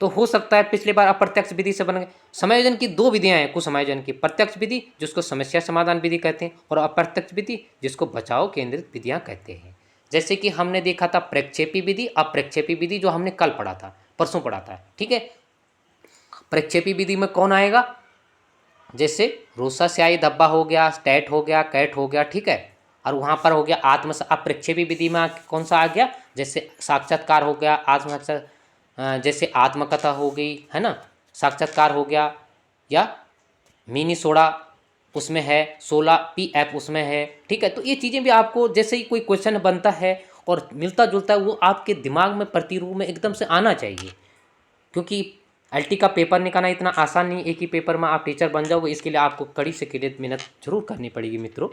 S1: तो हो सकता है पिछली बार अप्रत्यक्ष विधि से बन गए। समायोजन की दो विधियां हैं कुछ समायोजन की, प्रत्यक्ष विधि जिसको समस्या समाधान विधि कहते हैं और अप्रत्यक्ष विधि जिसको बचाव केंद्रित विधियां कहते हैं। जैसे कि हमने देखा था प्रक्षेपी विधि, अप्रक्षेपी विधि जो हमने कल पढ़ा था, परसों पढ़ा था, ठीक है। प्रक्षेपी विधि में कौन आएगा, जैसे रोसा स्याही धब्बा हो गया, स्टैट हो गया, कैट हो गया, ठीक है। और वहाँ पर हो गया आत्म, अप्रक्षेपी विधि में कौन सा आ गया, जैसे साक्षात्कार हो गया, आत्म जैसे आत्मकथा हो गई, है ना, साक्षात्कार हो गया, या मिनी सोडा उसमें है, 16 PF उसमें है, ठीक है। तो ये चीज़ें भी आपको जैसे ही कोई क्वेश्चन बनता है और मिलता जुलता है वो आपके दिमाग में प्रतिरूप में एकदम से आना चाहिए, क्योंकि LT का पेपर निकालना इतना आसान नहीं, एक ही पेपर में आप टीचर बन जाओगे, इसके लिए आपको कड़ी से कड़ी मेहनत जरूर करनी पड़ेगी मित्रों,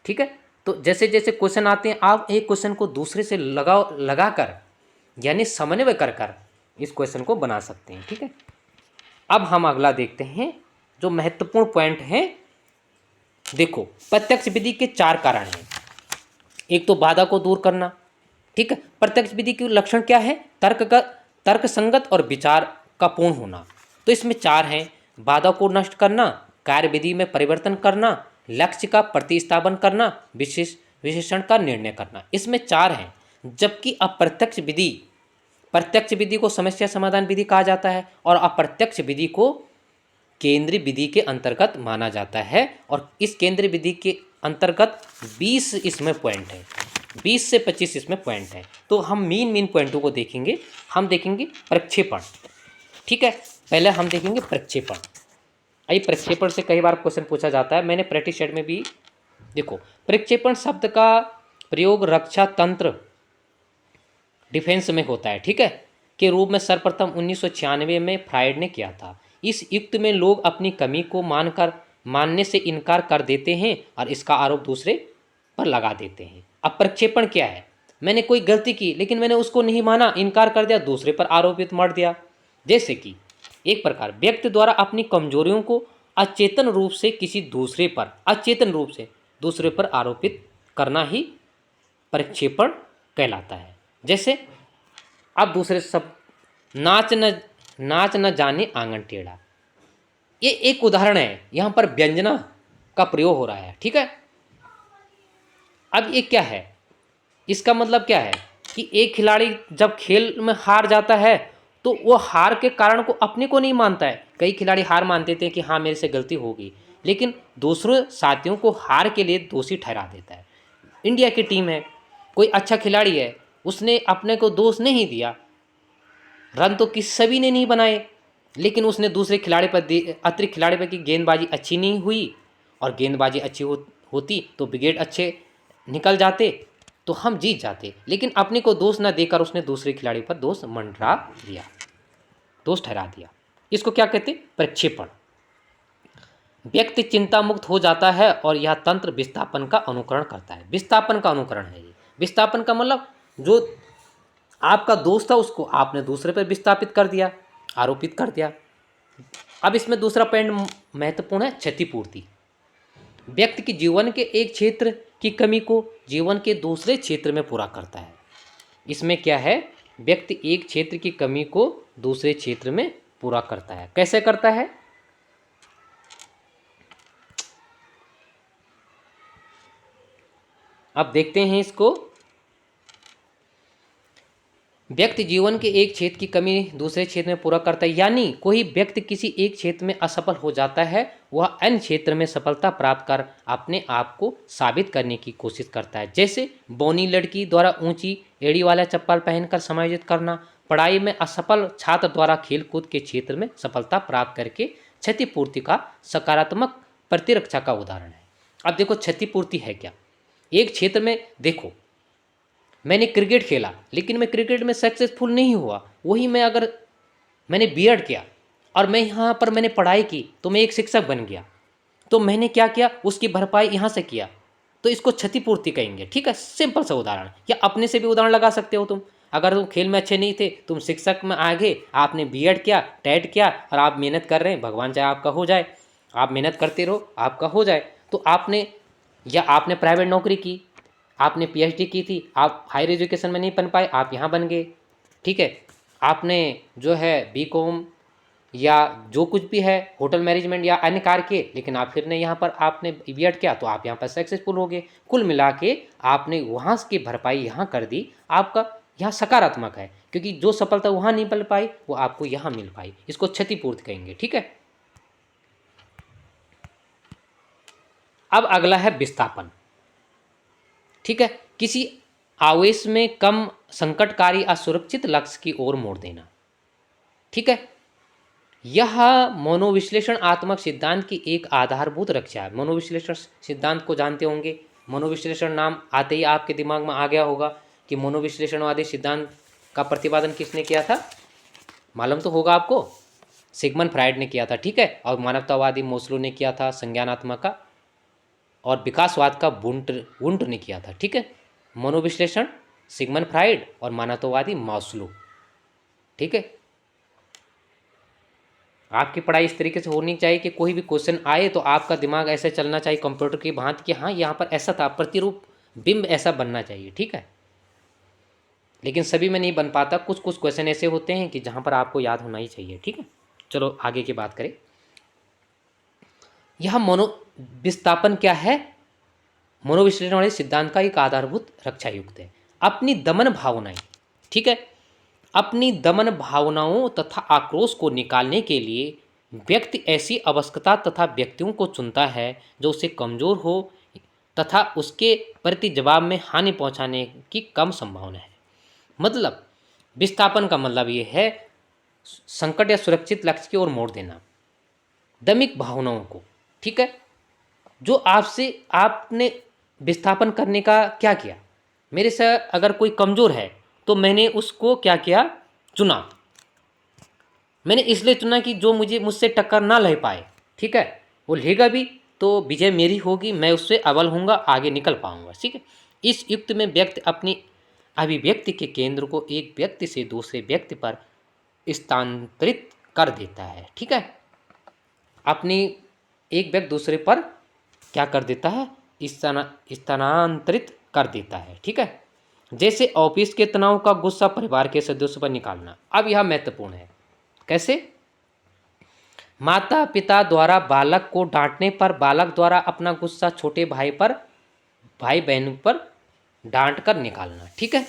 S1: ठीक है। तो जैसे जैसे क्वेश्चन आते हैं आप एक क्वेश्चन को दूसरे से लगा कर यानी समन्वय कर इस क्वेश्चन को बना सकते हैं, ठीक है। अब हम अगला देखते हैं जो महत्वपूर्ण पॉइंट है। देखो प्रत्यक्ष विधि के 4 कारण हैं। एक तो बाधा को दूर करना, ठीक है। प्रत्यक्ष विधि के लक्षण क्या है, तर्क संगत और विचार का पूर्ण होना। तो इसमें 4 हैं, बाधा को नष्ट करना, कार्य विधि में परिवर्तन करना, लक्ष्य का प्रतिस्थापन करना, विशेषण का निर्णय करना। इसमें 4 हैं। जबकि अप्रत्यक्ष विधि, प्रत्यक्ष विधि को समस्या समाधान विधि कहा जाता है और अप्रत्यक्ष विधि को केंद्रीय विधि के अंतर्गत माना जाता है। और इस केंद्रीय विधि के अंतर्गत 20 इसमें पॉइंट है, 20 से 25 इसमें पॉइंट है। तो हम मेन पॉइंटों को देखेंगे। हम देखेंगे प्रक्षेपण, ठीक है। पहले हम देखेंगे प्रक्षेपण। आइए, प्रक्षेपण से कई बार क्वेश्चन पूछा जाता है, मैंने प्रैक्टिस सेट में भी देखो। प्रक्षेपण शब्द का प्रयोग रक्षा तंत्र डिफेंस में होता है, ठीक है, के रूप में सर्वप्रथम 1996 में फ्रायड ने किया था। इस युक्त में लोग अपनी कमी को मानने से इनकार कर देते हैं और इसका आरोप दूसरे पर लगा देते हैं। अब प्रक्षेपण क्या है, मैंने कोई गलती की लेकिन मैंने उसको नहीं माना, इनकार कर दिया, दूसरे पर आरोपित मर दिया। जैसे कि एक प्रकार व्यक्ति द्वारा अपनी कमजोरियों को अचेतन रूप से किसी दूसरे पर, अचेतन रूप से दूसरे पर आरोपित करना ही प्रक्षेपण कहलाता है। जैसे अब दूसरे सब नाच न जाने आंगन टेढ़ा, ये एक उदाहरण है, यहाँ पर व्यंजना का प्रयोग हो रहा है, ठीक है। अब ये क्या है, इसका मतलब क्या है कि एक खिलाड़ी जब खेल में हार जाता है तो वो हार के कारण को अपने को नहीं मानता है। कई खिलाड़ी हार मानते थे कि हाँ मेरे से गलती होगी, लेकिन दूसरे साथियों को हार के लिए दोषी ठहरा देता है। इंडिया की टीम है, कोई अच्छा खिलाड़ी है, उसने अपने को दोष नहीं दिया, रन तो किसी सभी ने नहीं बनाए, लेकिन उसने दूसरे खिलाड़ी पर अतिरिक्त खिलाड़ी पर की गेंदबाजी अच्छी नहीं हुई, और गेंदबाजी अच्छी होती तो विकेट अच्छे निकल जाते तो हम जीत जाते, लेकिन अपने को दोष न देकर उसने दूसरे खिलाड़ी पर दोष मंडरा दिया, दोष ठहरा दिया। इसको क्या कहते, प्रक्षेपण। व्यक्ति चिंता मुक्त हो जाता है और यह तंत्र विस्थापन का अनुकरण करता है। विस्थापन का अनुकरण है ये। विस्थापन का मतलब जो आपका दोस्त था उसको आपने दूसरे पर विस्थापित कर दिया, आरोपित कर दिया। अब इसमें दूसरा पॉइंट महत्वपूर्ण है, क्षतिपूर्ति। व्यक्ति के जीवन के एक क्षेत्र की कमी को जीवन के दूसरे क्षेत्र में पूरा करता है। इसमें क्या है, व्यक्ति एक क्षेत्र की कमी को दूसरे क्षेत्र में पूरा करता है। कैसे करता है, अब देखते हैं इसको। व्यक्ति जीवन के एक क्षेत्र की कमी दूसरे क्षेत्र में पूरा करता है, यानी कोई व्यक्ति किसी एक क्षेत्र में असफल हो जाता है, वह अन्य क्षेत्र में सफलता प्राप्त कर अपने आप को साबित करने की कोशिश करता है। जैसे बौनी लड़की द्वारा ऊंची एड़ी वाला चप्पल पहनकर समायोजित करना, पढ़ाई में असफल छात्र द्वारा खेलकूद के क्षेत्र में सफलता प्राप्त करके क्षतिपूर्ति का सकारात्मक प्रतिरक्षा का उदाहरण है। अब देखो क्षतिपूर्ति है क्या, एक क्षेत्र में देखो मैंने क्रिकेट खेला लेकिन मैं क्रिकेट में सक्सेसफुल नहीं हुआ, वही मैं अगर मैंने बीएड किया और मैं यहाँ पर मैंने पढ़ाई की तो मैं एक शिक्षक बन गया, तो मैंने क्या किया, उसकी भरपाई यहाँ से किया, तो इसको क्षतिपूर्ति कहेंगे, ठीक है। सिंपल सा उदाहरण, या अपने से भी उदाहरण लगा सकते हो तुम। अगर तुम खेल में अच्छे नहीं थे, तुम शिक्षक में आगे, आपने बीएड किया, टेट किया और आप मेहनत कर रहे हैं, भगवान चाहे आपका हो जाए, आप मेहनत करते रहो आपका हो जाए, तो आपने या आपने प्राइवेट नौकरी की, आपने पीएचडी की थी, आप हायर एजुकेशन में नहीं बन पाए, आप यहाँ बन गए, ठीक है। आपने जो है बीकॉम या जो कुछ भी है होटल मैनेजमेंट या अन्य कार्य किए, लेकिन आप फिर ने यहाँ पर आपने बीएड किया तो आप यहाँ पर सक्सेसफुल हो गए। कुल मिला के आपने वहाँ की भरपाई यहाँ कर दी, आपका यहाँ सकारात्मक है, क्योंकि जो सफलता वहाँ नहीं मिल पाई वो आपको यहाँ मिल पाई, इसको क्षतिपूर्ति कहेंगे, ठीक है। अब अगला है विस्थापन, ठीक है। किसी आवेश में कम संकटकारी असुरक्षित लक्ष्य की ओर मोड़ देना, ठीक है। यह मनोविश्लेषणात्मक सिद्धांत की एक आधारभूत रक्षा है। मनोविश्लेषण सिद्धांत को जानते होंगे, मनोविश्लेषण नाम आते ही आपके दिमाग में आ गया होगा कि मनोविश्लेषणवादी सिद्धांत का प्रतिपादन किसने किया था, मालूम तो होगा आपको, सिगमंड फ्राइड ने किया था, ठीक है। और मानवतावादी मोस्लो ने किया था संज्ञानात्मक का, और विकासवाद का वुंट ने किया था, ठीक है। मनोविश्लेषण सिगमंड फ्राइड और मानवतावादी मोस्लो, ठीक है। आपकी पढ़ाई इस तरीके से होनी चाहिए कि कोई भी क्वेश्चन आए तो आपका दिमाग ऐसे चलना चाहिए कंप्यूटर की भांति कि हाँ यहाँ पर ऐसा था, प्रतिरूप बिंब ऐसा बनना चाहिए, ठीक है। लेकिन सभी में नहीं बन पाता, कुछ कुछ क्वेश्चन ऐसे होते हैं कि जहाँ पर आपको याद होना ही चाहिए, ठीक है। चलो आगे की बात करें। यह विस्थापन क्या है, मनोविश्लेषण वाले सिद्धांत का एक आधारभूत रक्षा युक्त है। अपनी दमन भावनाएं, ठीक है, अपनी दमन भावनाओं तथा आक्रोश को निकालने के लिए व्यक्ति ऐसी अवस्था तथा व्यक्तियों को चुनता है जो उसे कमजोर हो तथा उसके प्रति जवाब में हानि पहुंचाने की कम संभावना है। मतलब विस्थापन का मतलब ये है संकट या सुरक्षित लक्ष्य की ओर मोड़ देना दमिक भावनाओं को, ठीक है। जो आपसे आपने विस्थापन करने का क्या किया, मेरे से अगर कोई कमज़ोर है तो मैंने उसको क्या किया, चुना। मैंने इसलिए चुना कि जो मुझसे टक्कर ना ले पाए, ठीक है, वो लेगा भी तो विजय मेरी होगी, मैं उससे अव्वल हूँगा, आगे निकल पाऊँगा, ठीक है। इस युक्त में व्यक्ति अपनी अभिव्यक्ति के केंद्र को एक व्यक्ति से दूसरे व्यक्ति पर स्थानांतरित कर देता है, ठीक है। अपनी एक व्यक्ति दूसरे पर क्या कर देता है, स्थानांतरित कर देता है, ठीक है। जैसे ऑफिस के तनाव का गुस्सा परिवार के सदस्यों पर निकालना। अब यह महत्वपूर्ण है, कैसे, माता पिता द्वारा बालक को डांटने पर बालक द्वारा अपना गुस्सा छोटे भाई बहन पर डांट कर निकालना, ठीक है।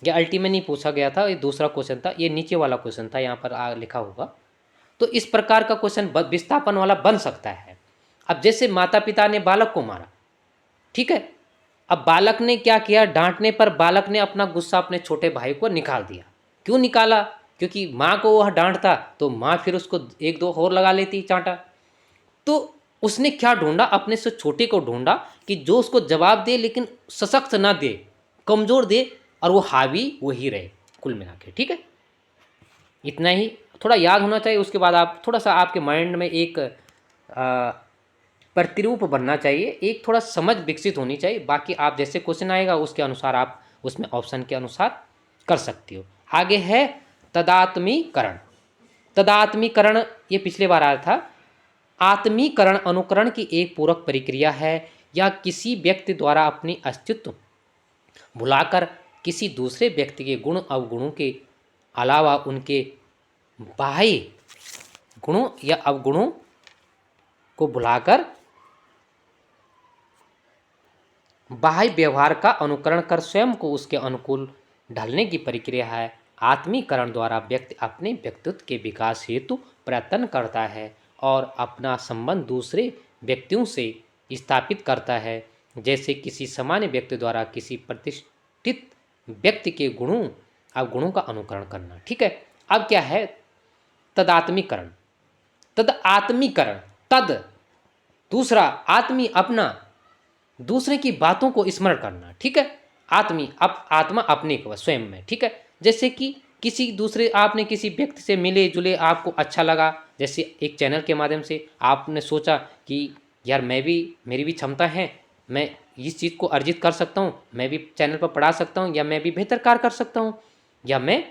S1: ये अल्टीमेट नहीं पूछा गया था, ये दूसरा क्वेश्चन था, ये नीचे वाला क्वेश्चन था, यहाँ पर लिखा होगा। तो इस प्रकार का क्वेश्चन विस्थापन वाला बन सकता है। अब जैसे माता पिता ने बालक को मारा, ठीक है, अब बालक ने क्या किया, डांटने पर बालक ने अपना गुस्सा अपने छोटे भाई को निकाल दिया। क्यों निकाला, क्योंकि माँ को वह डांटता तो माँ फिर उसको एक दो और लगा लेती चांटा। तो उसने क्या ढूंढा, अपने से छोटे को ढूंढा कि जो उसको जवाब दे लेकिन सशक्त ना दे, कमज़ोर दे, और वो हावी वही रहे कुल मिला के, ठीक है। इतना ही थोड़ा याद होना चाहिए। उसके बाद आप थोड़ा सा आपके माइंड में एक प्रतिरूप बनना चाहिए, एक थोड़ा समझ विकसित होनी चाहिए। बाकी आप जैसे क्वेश्चन आएगा उसके अनुसार आप उसमें ऑप्शन के अनुसार कर सकते हो। आगे है तदात्मीकरण। तदात्मीकरण ये पिछले बार आया था। आत्मीकरण अनुकरण की एक पूरक प्रक्रिया है या किसी व्यक्ति द्वारा अपनी अस्तित्व भुलाकर किसी दूसरे व्यक्ति के गुण अवगुणों के अलावा उनके बाह्य गुणों या अवगुणों को भुलाकर बाह्य व्यवहार का अनुकरण कर स्वयं को उसके अनुकूल ढलने की प्रक्रिया है। आत्मीकरण द्वारा व्यक्ति अपने व्यक्तित्व के विकास हेतु प्रयत्न करता है और अपना संबंध दूसरे व्यक्तियों से स्थापित करता है, जैसे किसी सामान्य व्यक्ति द्वारा किसी प्रतिष्ठित व्यक्ति के गुणों अवगुणों का अनुकरण करना, ठीक है। अब क्या है तदात्मीकरण। तदात्मीकरण, तद दूसरा, आत्मी अपना, दूसरे की बातों को स्मरण करना, ठीक है। आत्मी आत्मा अपने को स्वयं में, ठीक है। जैसे कि किसी दूसरे आपने किसी व्यक्ति से मिले जुले, आपको अच्छा लगा, जैसे एक चैनल के माध्यम से आपने सोचा कि यार मेरी भी क्षमता है, मैं इस चीज़ को अर्जित कर सकता हूँ, मैं भी चैनल पर पढ़ा सकता हूँ, या मैं भी बेहतर कार्य कर सकता हूँ, या मैं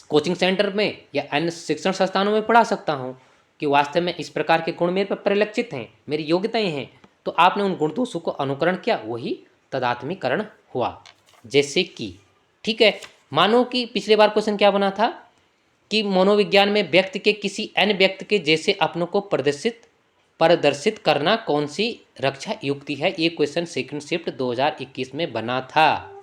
S1: कोचिंग सेंटर में या अन्य शिक्षण संस्थानों में पढ़ा सकता हूँ। कि वास्तव में इस प्रकार के गुण मेरे पर परिलक्षित हैं, मेरी योग्यताएं हैं, तो आपने उन गुण दोषों को अनुकरण किया, वही तदात्मीकरण हुआ। जैसे कि ठीक है, मानो कि पिछले बार क्वेश्चन क्या बना था कि मनोविज्ञान में व्यक्ति के किसी अन्य व्यक्ति के जैसे अपनों को प्रदर्शित करना कौन सी रक्षा युक्ति है। ये क्वेश्चन सेकंड शिफ्ट 2021 में बना था।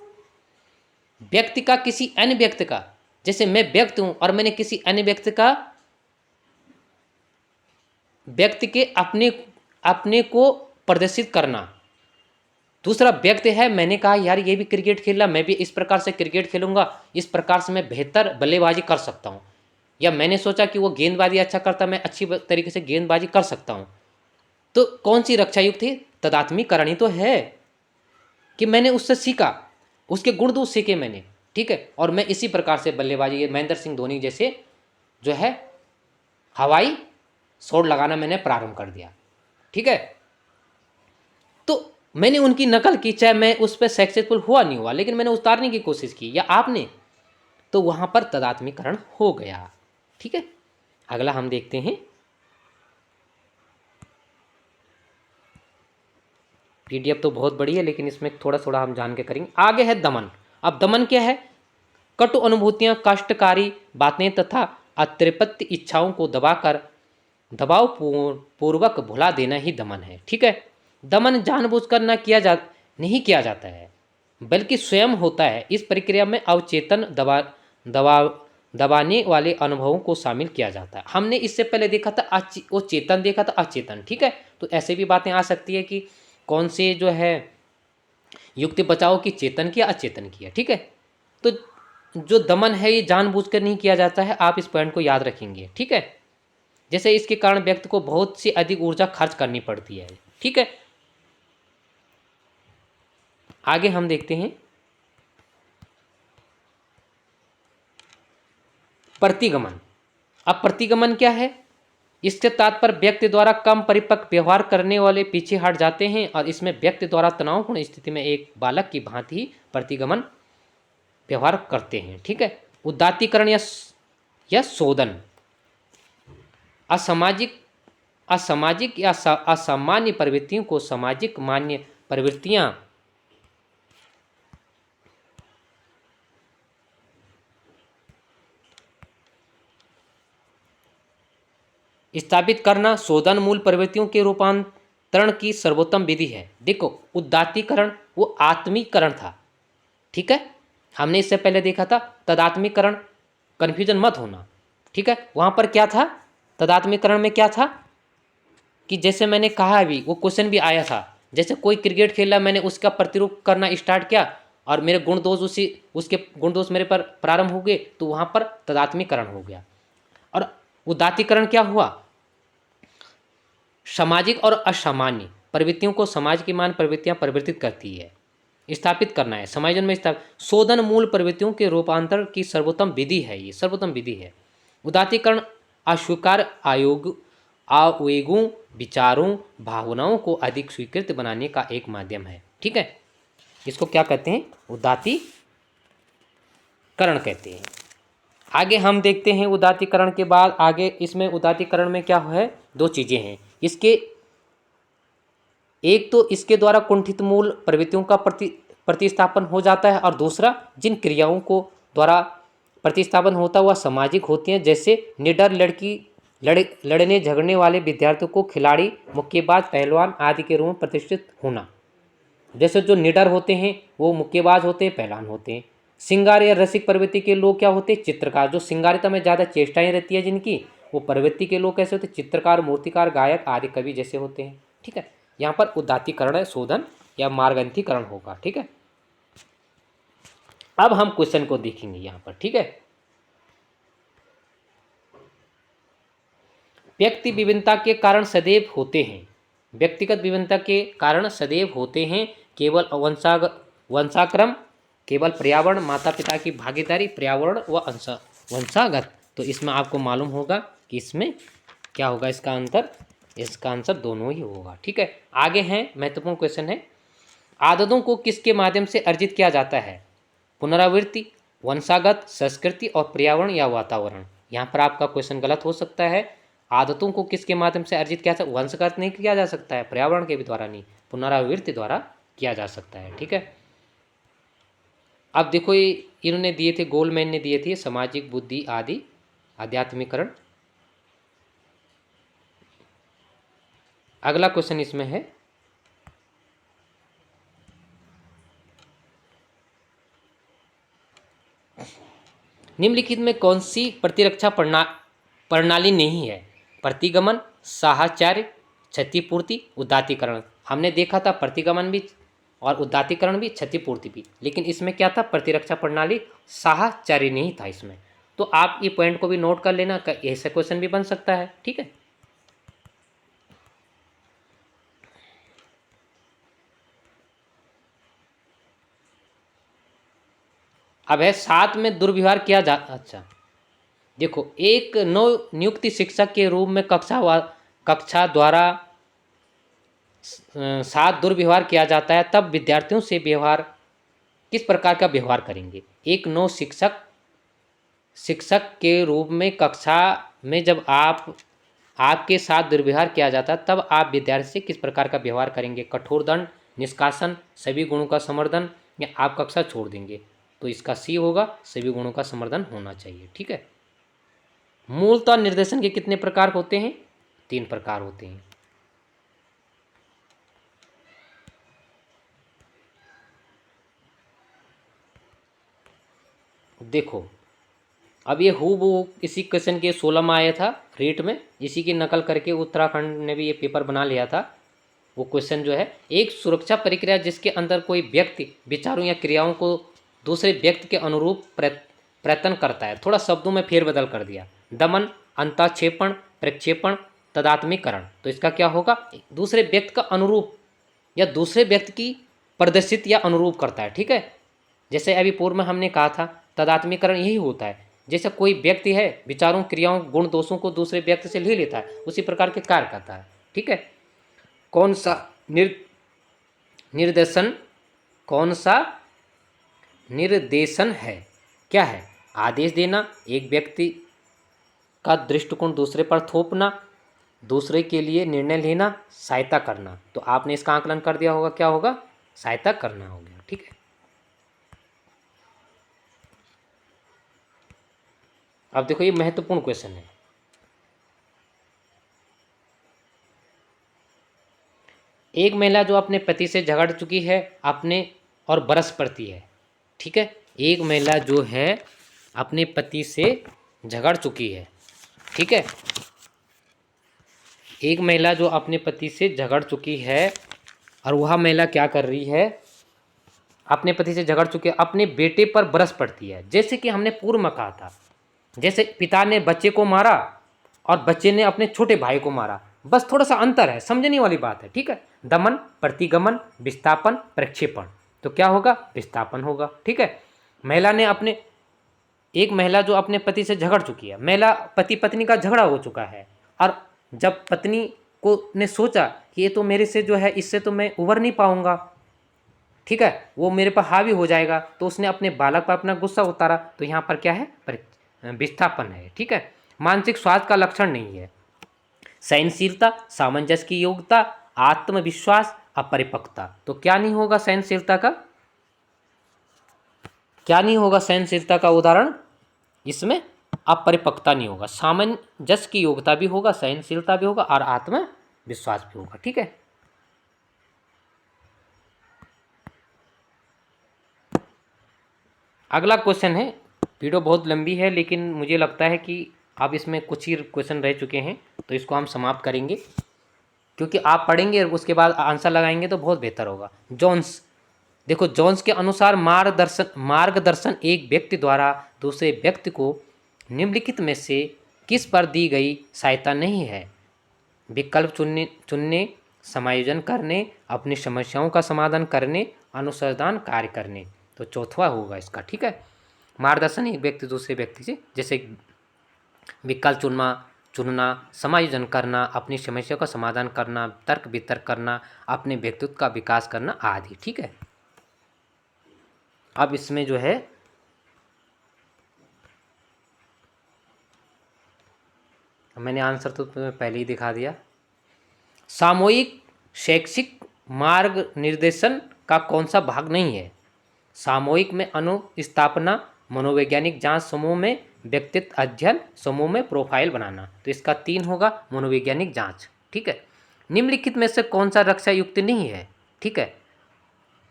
S1: व्यक्ति का किसी अन्य व्यक्ति का, जैसे मैं व्यक्ति हूं और मैंने किसी अन्य व्यक्ति के अपने को प्रदर्शित करना। दूसरा व्यक्ति है, मैंने कहा यार ये भी क्रिकेट खेल रहा, मैं भी इस प्रकार से क्रिकेट खेलूंगा, इस प्रकार से मैं बेहतर बल्लेबाजी कर सकता हूं। या मैंने सोचा कि वो गेंदबाजी अच्छा करता, मैं अच्छी तरीके से गेंदबाजी कर सकता हूं। तो कौन सी रक्षा युक्त थी? तदात्मीकरण ही तो है कि मैंने उससे सीखा, उसके गुण दोष सीखे मैंने, ठीक है, और मैं इसी प्रकार से बल्लेबाजी, ये महेंद्र सिंह धोनी जैसे जो है हवाई शॉट लगाना मैंने प्रारंभ कर दिया, ठीक है। तो मैंने उनकी नकल की, चाहे मैं उस पर सक्सेसफुल हुआ नहीं हुआ, लेकिन मैंने उतारने की कोशिश की, या आपने, तो वहां पर तदात्मीकरण हो गया, ठीक है। अगला हम देखते हैं, पीडीएफ तो बहुत बड़ी है लेकिन इसमें थोड़ा थोड़ा हम जान के करेंगे। आगे है दमन। अब दमन क्या है? कटु अनुभूतियां, कष्टकारी बातें तथा अतृप्त इच्छाओं को दबाकर दबाव पूर्वक भुला देना ही दमन है, ठीक है। दमन जानबूझकर नहीं किया जाता है, बल्कि स्वयं होता है। इस प्रक्रिया में अवचेतन दबाने वाले अनुभवों को शामिल किया जाता है। हमने इससे पहले देखा था वो चेतन, देखा था अचेतन, ठीक है। तो ऐसे भी बातें आ सकती है कि कौन से जो है युक्ति बचाओ कि चेतन की या अचेतन की है, ठीक है। तो जो दमन है ये जानबूझकर नहीं किया जाता है, आप इस पॉइंट को याद रखेंगे, ठीक है। जैसे इसके कारण व्यक्ति को बहुत सी अधिक ऊर्जा खर्च करनी पड़ती है, ठीक है। आगे हम देखते हैं प्रतिगमन। अब प्रतिगमन क्या है? इसके तात्पर्य व्यक्ति द्वारा कम परिपक्व व्यवहार करने वाले पीछे हट जाते हैं, और इसमें व्यक्ति द्वारा तनावपूर्ण स्थिति में एक बालक की भांति ही प्रतिगमन व्यवहार करते हैं, ठीक है। उदात्तीकरण या शोधन। असामाजिक या असामान्य प्रवृत्तियों को सामाजिक मान्य प्रवृत्तियां स्थापित करना शोधन मूल प्रवृत्तियों के रूपांतरण की सर्वोत्तम विधि है। देखो, उदात्तीकरण वो आत्मीकरण था, ठीक है। हमने इससे पहले देखा था तदात्मीकरण, कन्फ्यूजन मत होना, ठीक है। वहां पर क्या था? तदात्मीकरण में क्या था कि जैसे मैंने कहा अभी, वो क्वेश्चन भी आया था, जैसे कोई क्रिकेट खेला, मैंने उसका प्रतिरूप करना स्टार्ट किया और मेरे गुण दोष उसके गुण दोष मेरे पर प्रारंभ हो गए, तो वहां पर तदात्मीकरण हो गया। और उदात्तीकरण क्या हुआ? सामाजिक और असामान्य प्रवृत्तियों को समाज की मान प्रवृत्तियां परिवर्तित करती है, स्थापित करना है समायोजन में स्थापित। शोधन मूल प्रवृत्तियों के रूपांतरण की सर्वोत्तम विधि है, ये सर्वोत्तम विधि है। उदात्तीकरण अस्वीकार आवेगों, विचारों, भावनाओं को अधिक स्वीकृत बनाने का एक माध्यम है, ठीक है। इसको क्या कहते हैं? उदात्तीकरण कहते हैं। आगे हम देखते हैं उदात्तीकरण के बाद, आगे इसमें उदात्तीकरण में क्या है? दो चीजें हैं इसके। एक तो इसके द्वारा कुंठित मूल प्रवृत्तियों का प्रतिस्थापन हो जाता है, और दूसरा जिन क्रियाओं को द्वारा प्रतिस्थापन होता है वह सामाजिक होती हैं, जैसे निडर लड़ने झगड़ने वाले विद्यार्थियों को खिलाड़ी, मुक्केबाज, पहलवान आदि के रूप में प्रतिष्ठित होना। जैसे जो निडर होते हैं वो मुक्केबाज होते हैं, पहलवान होते हैं। श्रृंगार या रसिक प्रवृत्ति के लोग क्या होते हैं? चित्रकार। जो श्रृंगारिता में ज़्यादा चेष्टाएं रहती है जिनकी, वो प्रवृत्ति के लोग कैसे होते हैं? चित्रकार, मूर्तिकार, गायक आदि कवि जैसे होते हैं, ठीक है। यहाँ पर उदात्तीकरण है, शोधन या मार्गंथीकरण होगा, ठीक है। अब हम क्वेश्चन को देखेंगे यहाँ पर, ठीक है। व्यक्ति विभिन्नता के कारण सदैव होते हैं, व्यक्तिगत विभिन्नता के कारण सदैव होते हैं। केवल वंशाक्रम, केवल पर्यावरण, माता पिता की भागीदारी, पर्यावरण व वंशागत। तो इसमें आपको मालूम होगा कि इसमें क्या होगा इसका आंसर? इसका आंसर दोनों ही होगा, ठीक है। आगे हैं महत्वपूर्ण क्वेश्चन है, आदतों को किसके माध्यम से अर्जित किया जाता है? पुनरावृत्ति, वंशागत, संस्कृति और पर्यावरण या वातावरण। यहाँ पर आपका क्वेश्चन गलत हो सकता है। आदतों को किसके माध्यम से अर्जित किया जा, वंशगत नहीं किया जा सकता है, पर्यावरण के भी द्वारा नहीं, पुनरावृत्ति द्वारा किया जा सकता है। ठीक है, अब देखो ये इन्होंने दिए थे, गोलमैन ने दिए थे सामाजिक बुद्धि आदि आध्यात्मिकरण। अगला क्वेश्चन इसमें है, निम्नलिखित में कौन सी प्रतिरक्षा प्रणाली नहीं है? प्रतिगमन, साहचर्य, क्षतिपूर्ति, उदात्तीकरण। हमने देखा था प्रतिगमन भी और उदात्तीकरण भी, क्षतिपूर्ति भी, लेकिन इसमें क्या था? प्रतिरक्षा प्रणाली, साहचर्य नहीं था इसमें। तो आप ये पॉइंट को भी नोट कर लेना, ऐसा क्वेश्चन भी बन सकता है। ठीक है, अब है 7 में दुर्व्यवहार किया जा, अच्छा देखो, एक नव नियुक्ति शिक्षक के रूप में कक्षा द्वारा साथ दुर्व्यवहार किया जाता है, तब विद्यार्थियों से व्यवहार किस प्रकार का व्यवहार करेंगे? एक नव शिक्षक के रूप में कक्षा में जब आपके साथ दुर्व्यवहार किया जाता है, तब आप विद्यार्थी से किस प्रकार का व्यवहार करेंगे? कठोर दंड, निष्कासन, सभी गुणों का समर्थन, या आप कक्षा छोड़ देंगे? तो इसका सी होगा, सभी गुणों का समर्थन होना चाहिए। ठीक है, मूलतः निर्देशन के कितने प्रकार होते हैं? 3 प्रकार होते हैं। देखो, अब ये वो इसी क्वेश्चन के 16 में आया था रीट में, इसी की नकल करके उत्तराखंड ने भी ये पेपर बना लिया था। वो क्वेश्चन जो है, एक सुरक्षा प्रक्रिया जिसके अंदर कोई व्यक्ति विचारों या क्रियाओं को दूसरे व्यक्ति के अनुरूप प्रयत्न करता है। थोड़ा शब्दों में फेरबदल कर दिया, दमन, अंतःक्षेपण, प्रक्षेपण, तदात्मीकरण। तो इसका क्या होगा? दूसरे व्यक्ति का अनुरूप या दूसरे व्यक्ति की प्रदर्शित या अनुरूप करता है। ठीक है, जैसे अभी पूर्व में हमने कहा था, तदात्मीकरण यही होता है, जैसे कोई व्यक्ति है विचारों, क्रियाओं, गुण, दोषों को दूसरे व्यक्ति से ले लेता है, उसी प्रकार के कार्य करता है। ठीक है, कौन सा निर्देशन, कौन सा निर्देशन है? क्या है? आदेश देना, एक व्यक्ति का दृष्टिकोण दूसरे पर थोपना, दूसरे के लिए निर्णय लेना, सहायता करना। तो आपने इसका आकलन कर दिया होगा, क्या होगा? सहायता करना हो गया। ठीक है, अब देखो ये महत्वपूर्ण क्वेश्चन है। एक महिला जो अपने पति से झगड़ चुकी है अपने और बरस पड़ती है। ठीक है, एक महिला जो है अपने पति से झगड़ चुकी है। ठीक है, एक महिला जो अपने पति से झगड़ चुकी है और वह महिला क्या कर रही है? अपने पति से झगड़ चुके अपने बेटे पर बरस पड़ती है। जैसे कि हमने पूर्व में कहा था, जैसे पिता ने बच्चे को मारा और बच्चे ने अपने छोटे भाई को मारा, बस थोड़ा सा अंतर है, समझने वाली बात है। ठीक है, दमन, प्रतिगमन, विस्थापन, प्रक्षेपण। तो क्या होगा? विस्थापन होगा। ठीक है, महिला ने अपने एक महिला जो अपने पति से झगड़ चुकी है, महिला पति पत्नी का झगड़ा हो चुका है, और जब पत्नी को ने सोचा कि ये तो मेरे से जो है, इससे तो मैं उबर नहीं पाऊंगा, ठीक है, वो मेरे पर हावी हो जाएगा, तो उसने अपने बालक पर अपना गुस्सा उतारा। तो यहाँ पर क्या है? विस्थापन है। ठीक है, मानसिक स्वास्थ्य का लक्षण नहीं है। सहनशीलता, सामंजस्य की योग्यता, आत्मविश्वास, अपरिपक्वता। तो क्या नहीं होगा सहनशीलता का? क्या नहीं होगा सहनशीलता का उदाहरण? इसमें अपरिपक्वता नहीं होगा, सामंजस्य की योग्यता भी होगा, सहनशीलता भी होगा और आत्मविश्वास भी होगा। ठीक है, अगला क्वेश्चन है, वीडियो बहुत लंबी है लेकिन मुझे लगता है कि अब इसमें कुछ ही क्वेश्चन रह चुके हैं, तो इसको हम समाप्त करेंगे, क्योंकि आप पढ़ेंगे और उसके बाद आंसर लगाएंगे तो बहुत बेहतर होगा। जॉन्स, देखो जॉन्स के अनुसार मार्गदर्शन एक व्यक्ति द्वारा दूसरे व्यक्ति को निम्नलिखित में से किस पर दी गई सहायता नहीं है? विकल्प चुनने, समायोजन करने, अपनी समस्याओं का समाधान करने, अनुसंधान कार्य करने। तो चौथा होगा इसका। ठीक है, मार्गदर्शन एक व्यक्ति दूसरे व्यक्ति से, जैसे विकल्प चुनना, समायोजन करना, अपनी समस्या का समाधान करना, तर्क वितर्क करना, अपने व्यक्तित्व का विकास करना आदि। ठीक है, अब इसमें जो है मैंने आंसर तो तुम्हें पहले ही दिखा दिया। सामूहिक शैक्षिक मार्ग निर्देशन का कौन सा भाग नहीं है? सामूहिक में अनुस्थापना, मनोवैज्ञानिक जांच, समूह में व्यक्तित्व अध्ययन, समूह में प्रोफाइल बनाना। तो इसका 3 होगा मनोवैज्ञानिक जांच। ठीक है। निम्नलिखित में से कौन सा रक्षा युक्त नहीं है? ठीक है,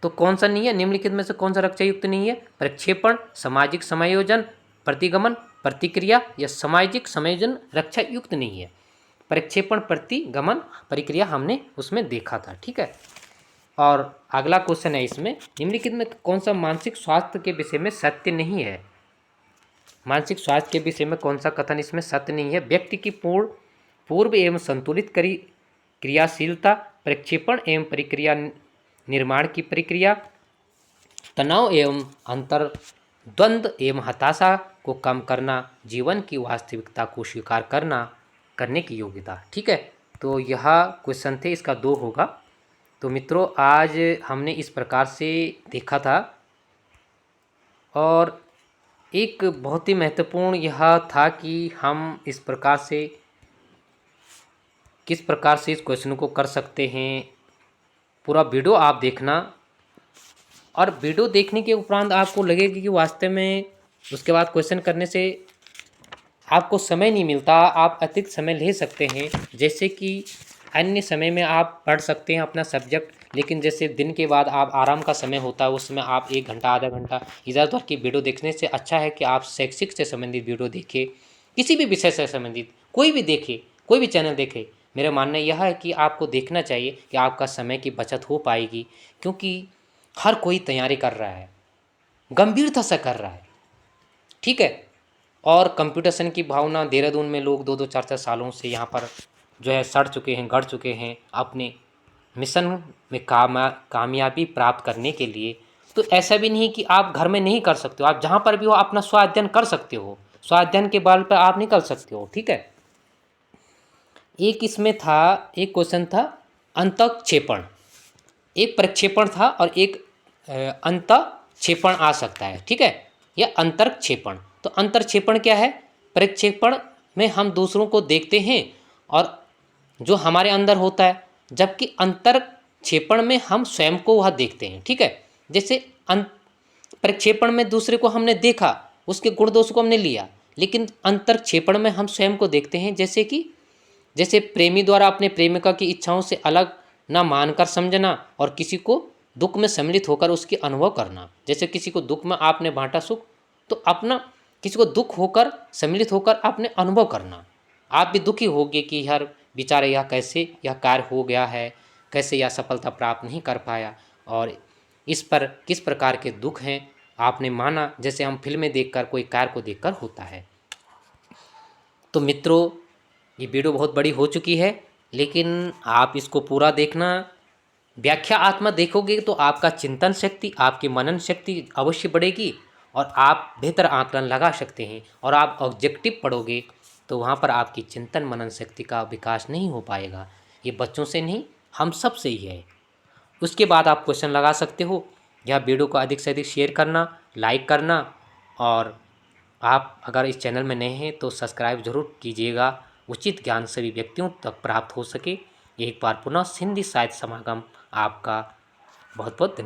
S1: तो कौन सा नहीं है? निम्नलिखित में से कौन सा रक्षा युक्त नहीं है? प्रक्षेपण, सामाजिक समायोजन, प्रतिगमन, प्रतिक्रिया या सामाजिक समायोजन रक्षा युक्त नहीं है। प्रक्षेपण, प्रतिगमन, प्रक्रिया हमने उसमें देखा था। ठीक है। और अगला क्वेश्चन है इसमें, निम्नलिखित में कौन सा मानसिक स्वास्थ्य के विषय में सत्य नहीं है? मानसिक स्वास्थ्य के विषय में कौन सा कथन इसमें सत्य नहीं है? व्यक्ति की पूर्व एवं संतुलित क्रियाशीलता, प्रक्षेपण एवं प्रक्रिया निर्माण की प्रक्रिया, तनाव एवं अंतर्द्वंद एवं हताशा को कम करना, जीवन की वास्तविकता को स्वीकार करने की योग्यता। ठीक है, तो यह क्वेश्चन थे, इसका 2 होगा। तो मित्रों, आज हमने इस प्रकार से देखा था, और एक बहुत ही महत्वपूर्ण यह था कि हम इस प्रकार से किस प्रकार से इस क्वेश्चन को कर सकते हैं। पूरा वीडियो आप देखना, और वीडियो देखने के उपरांत आपको लगेगा कि वास्तव में उसके बाद क्वेश्चन करने से आपको समय नहीं मिलता, आप अतिरिक्त समय ले सकते हैं। जैसे कि अन्य समय में आप पढ़ सकते हैं अपना सब्जेक्ट, लेकिन जैसे दिन के बाद आप आराम का समय होता है, उस समय आप 1 घंटा आधा घंटा इधर उधर की वीडियो देखने से अच्छा है कि आप शैक्षिक से संबंधित वीडियो देखें, किसी भी विषय से संबंधित कोई भी देखें, कोई भी चैनल देखें। मेरा मानना यह है कि आपको देखना चाहिए कि आपका समय की बचत हो पाएगी, क्योंकि हर कोई तैयारी कर रहा है, गंभीरता से कर रहा है। ठीक है। और कंप्यूटेशन की भावना, देहरादून में लोग 2-2 4-4 सालों से यहाँ पर जो है सड़ चुके हैं, गड़ चुके हैं अपने मिशन में कामयाबी प्राप्त करने के लिए। तो ऐसा भी नहीं कि आप घर में नहीं कर सकते हो, आप जहाँ पर भी हो अपना स्वाध्ययन कर सकते हो, स्वाध्ययन के बल पर आप निकल सकते हो। ठीक है। एक इसमें था, एक क्वेश्चन था अंतक्षेपण, एक प्रक्षेपण था और एक अंतक्षेपण आ सकता है। ठीक है, यह अंतरक्षेपण। तो अंतरक्षेपण क्या है? प्रक्षेपण में हम दूसरों को देखते हैं और जो हमारे अंदर होता है, जबकि अंतरक्षेपण में हम स्वयं को वह देखते हैं। ठीक है। जैसे प्रक्षेपण में दूसरे को हमने देखा, उसके गुण दोष को हमने लिया, लेकिन अंतरक्षेपण में हम स्वयं को देखते हैं। जैसे प्रेमी द्वारा अपने प्रेमिका की इच्छाओं से अलग ना मानकर समझना और किसी को दुख में सम्मिलित होकर उसकी अनुभव करना। जैसे किसी को दुख में आपने बांटा सुख, तो अपना किसी को दुख होकर सम्मिलित होकर आपने अनुभव करना। आप भी दुखी होगे कि यार बेचारे कैसे यह कार्य हो गया है, कैसे यह सफलता प्राप्त नहीं कर पाया, और इस पर किस प्रकार के दुख हैं आपने माना, जैसे हम फिल्में देखकर, कोई कार्य को देखकर होता है। तो मित्रों, ये वीडियो बहुत बड़ी हो चुकी है, लेकिन आप इसको पूरा देखना। व्याख्यात्मक देखोगे तो आपका चिंतन शक्ति, आपकी मनन शक्ति अवश्य बढ़ेगी, और आप बेहतर आकलन लगा सकते हैं। और आप ऑब्जेक्टिव पढ़ोगे तो वहाँ पर आपकी चिंतन मनन शक्ति का विकास नहीं हो पाएगा। ये बच्चों से नहीं, हम सब से ही है। उसके बाद आप क्वेश्चन लगा सकते हो। यह वीडियो को अधिक से अधिक शेयर करना, लाइक करना, और आप अगर इस चैनल में नए हैं तो सब्सक्राइब जरूर कीजिएगा, उचित ज्ञान सभी व्यक्तियों तक प्राप्त हो सके। एक बार पुनः हिंदी साहित्य समागम आपका बहुत बहुत धन्यवाद।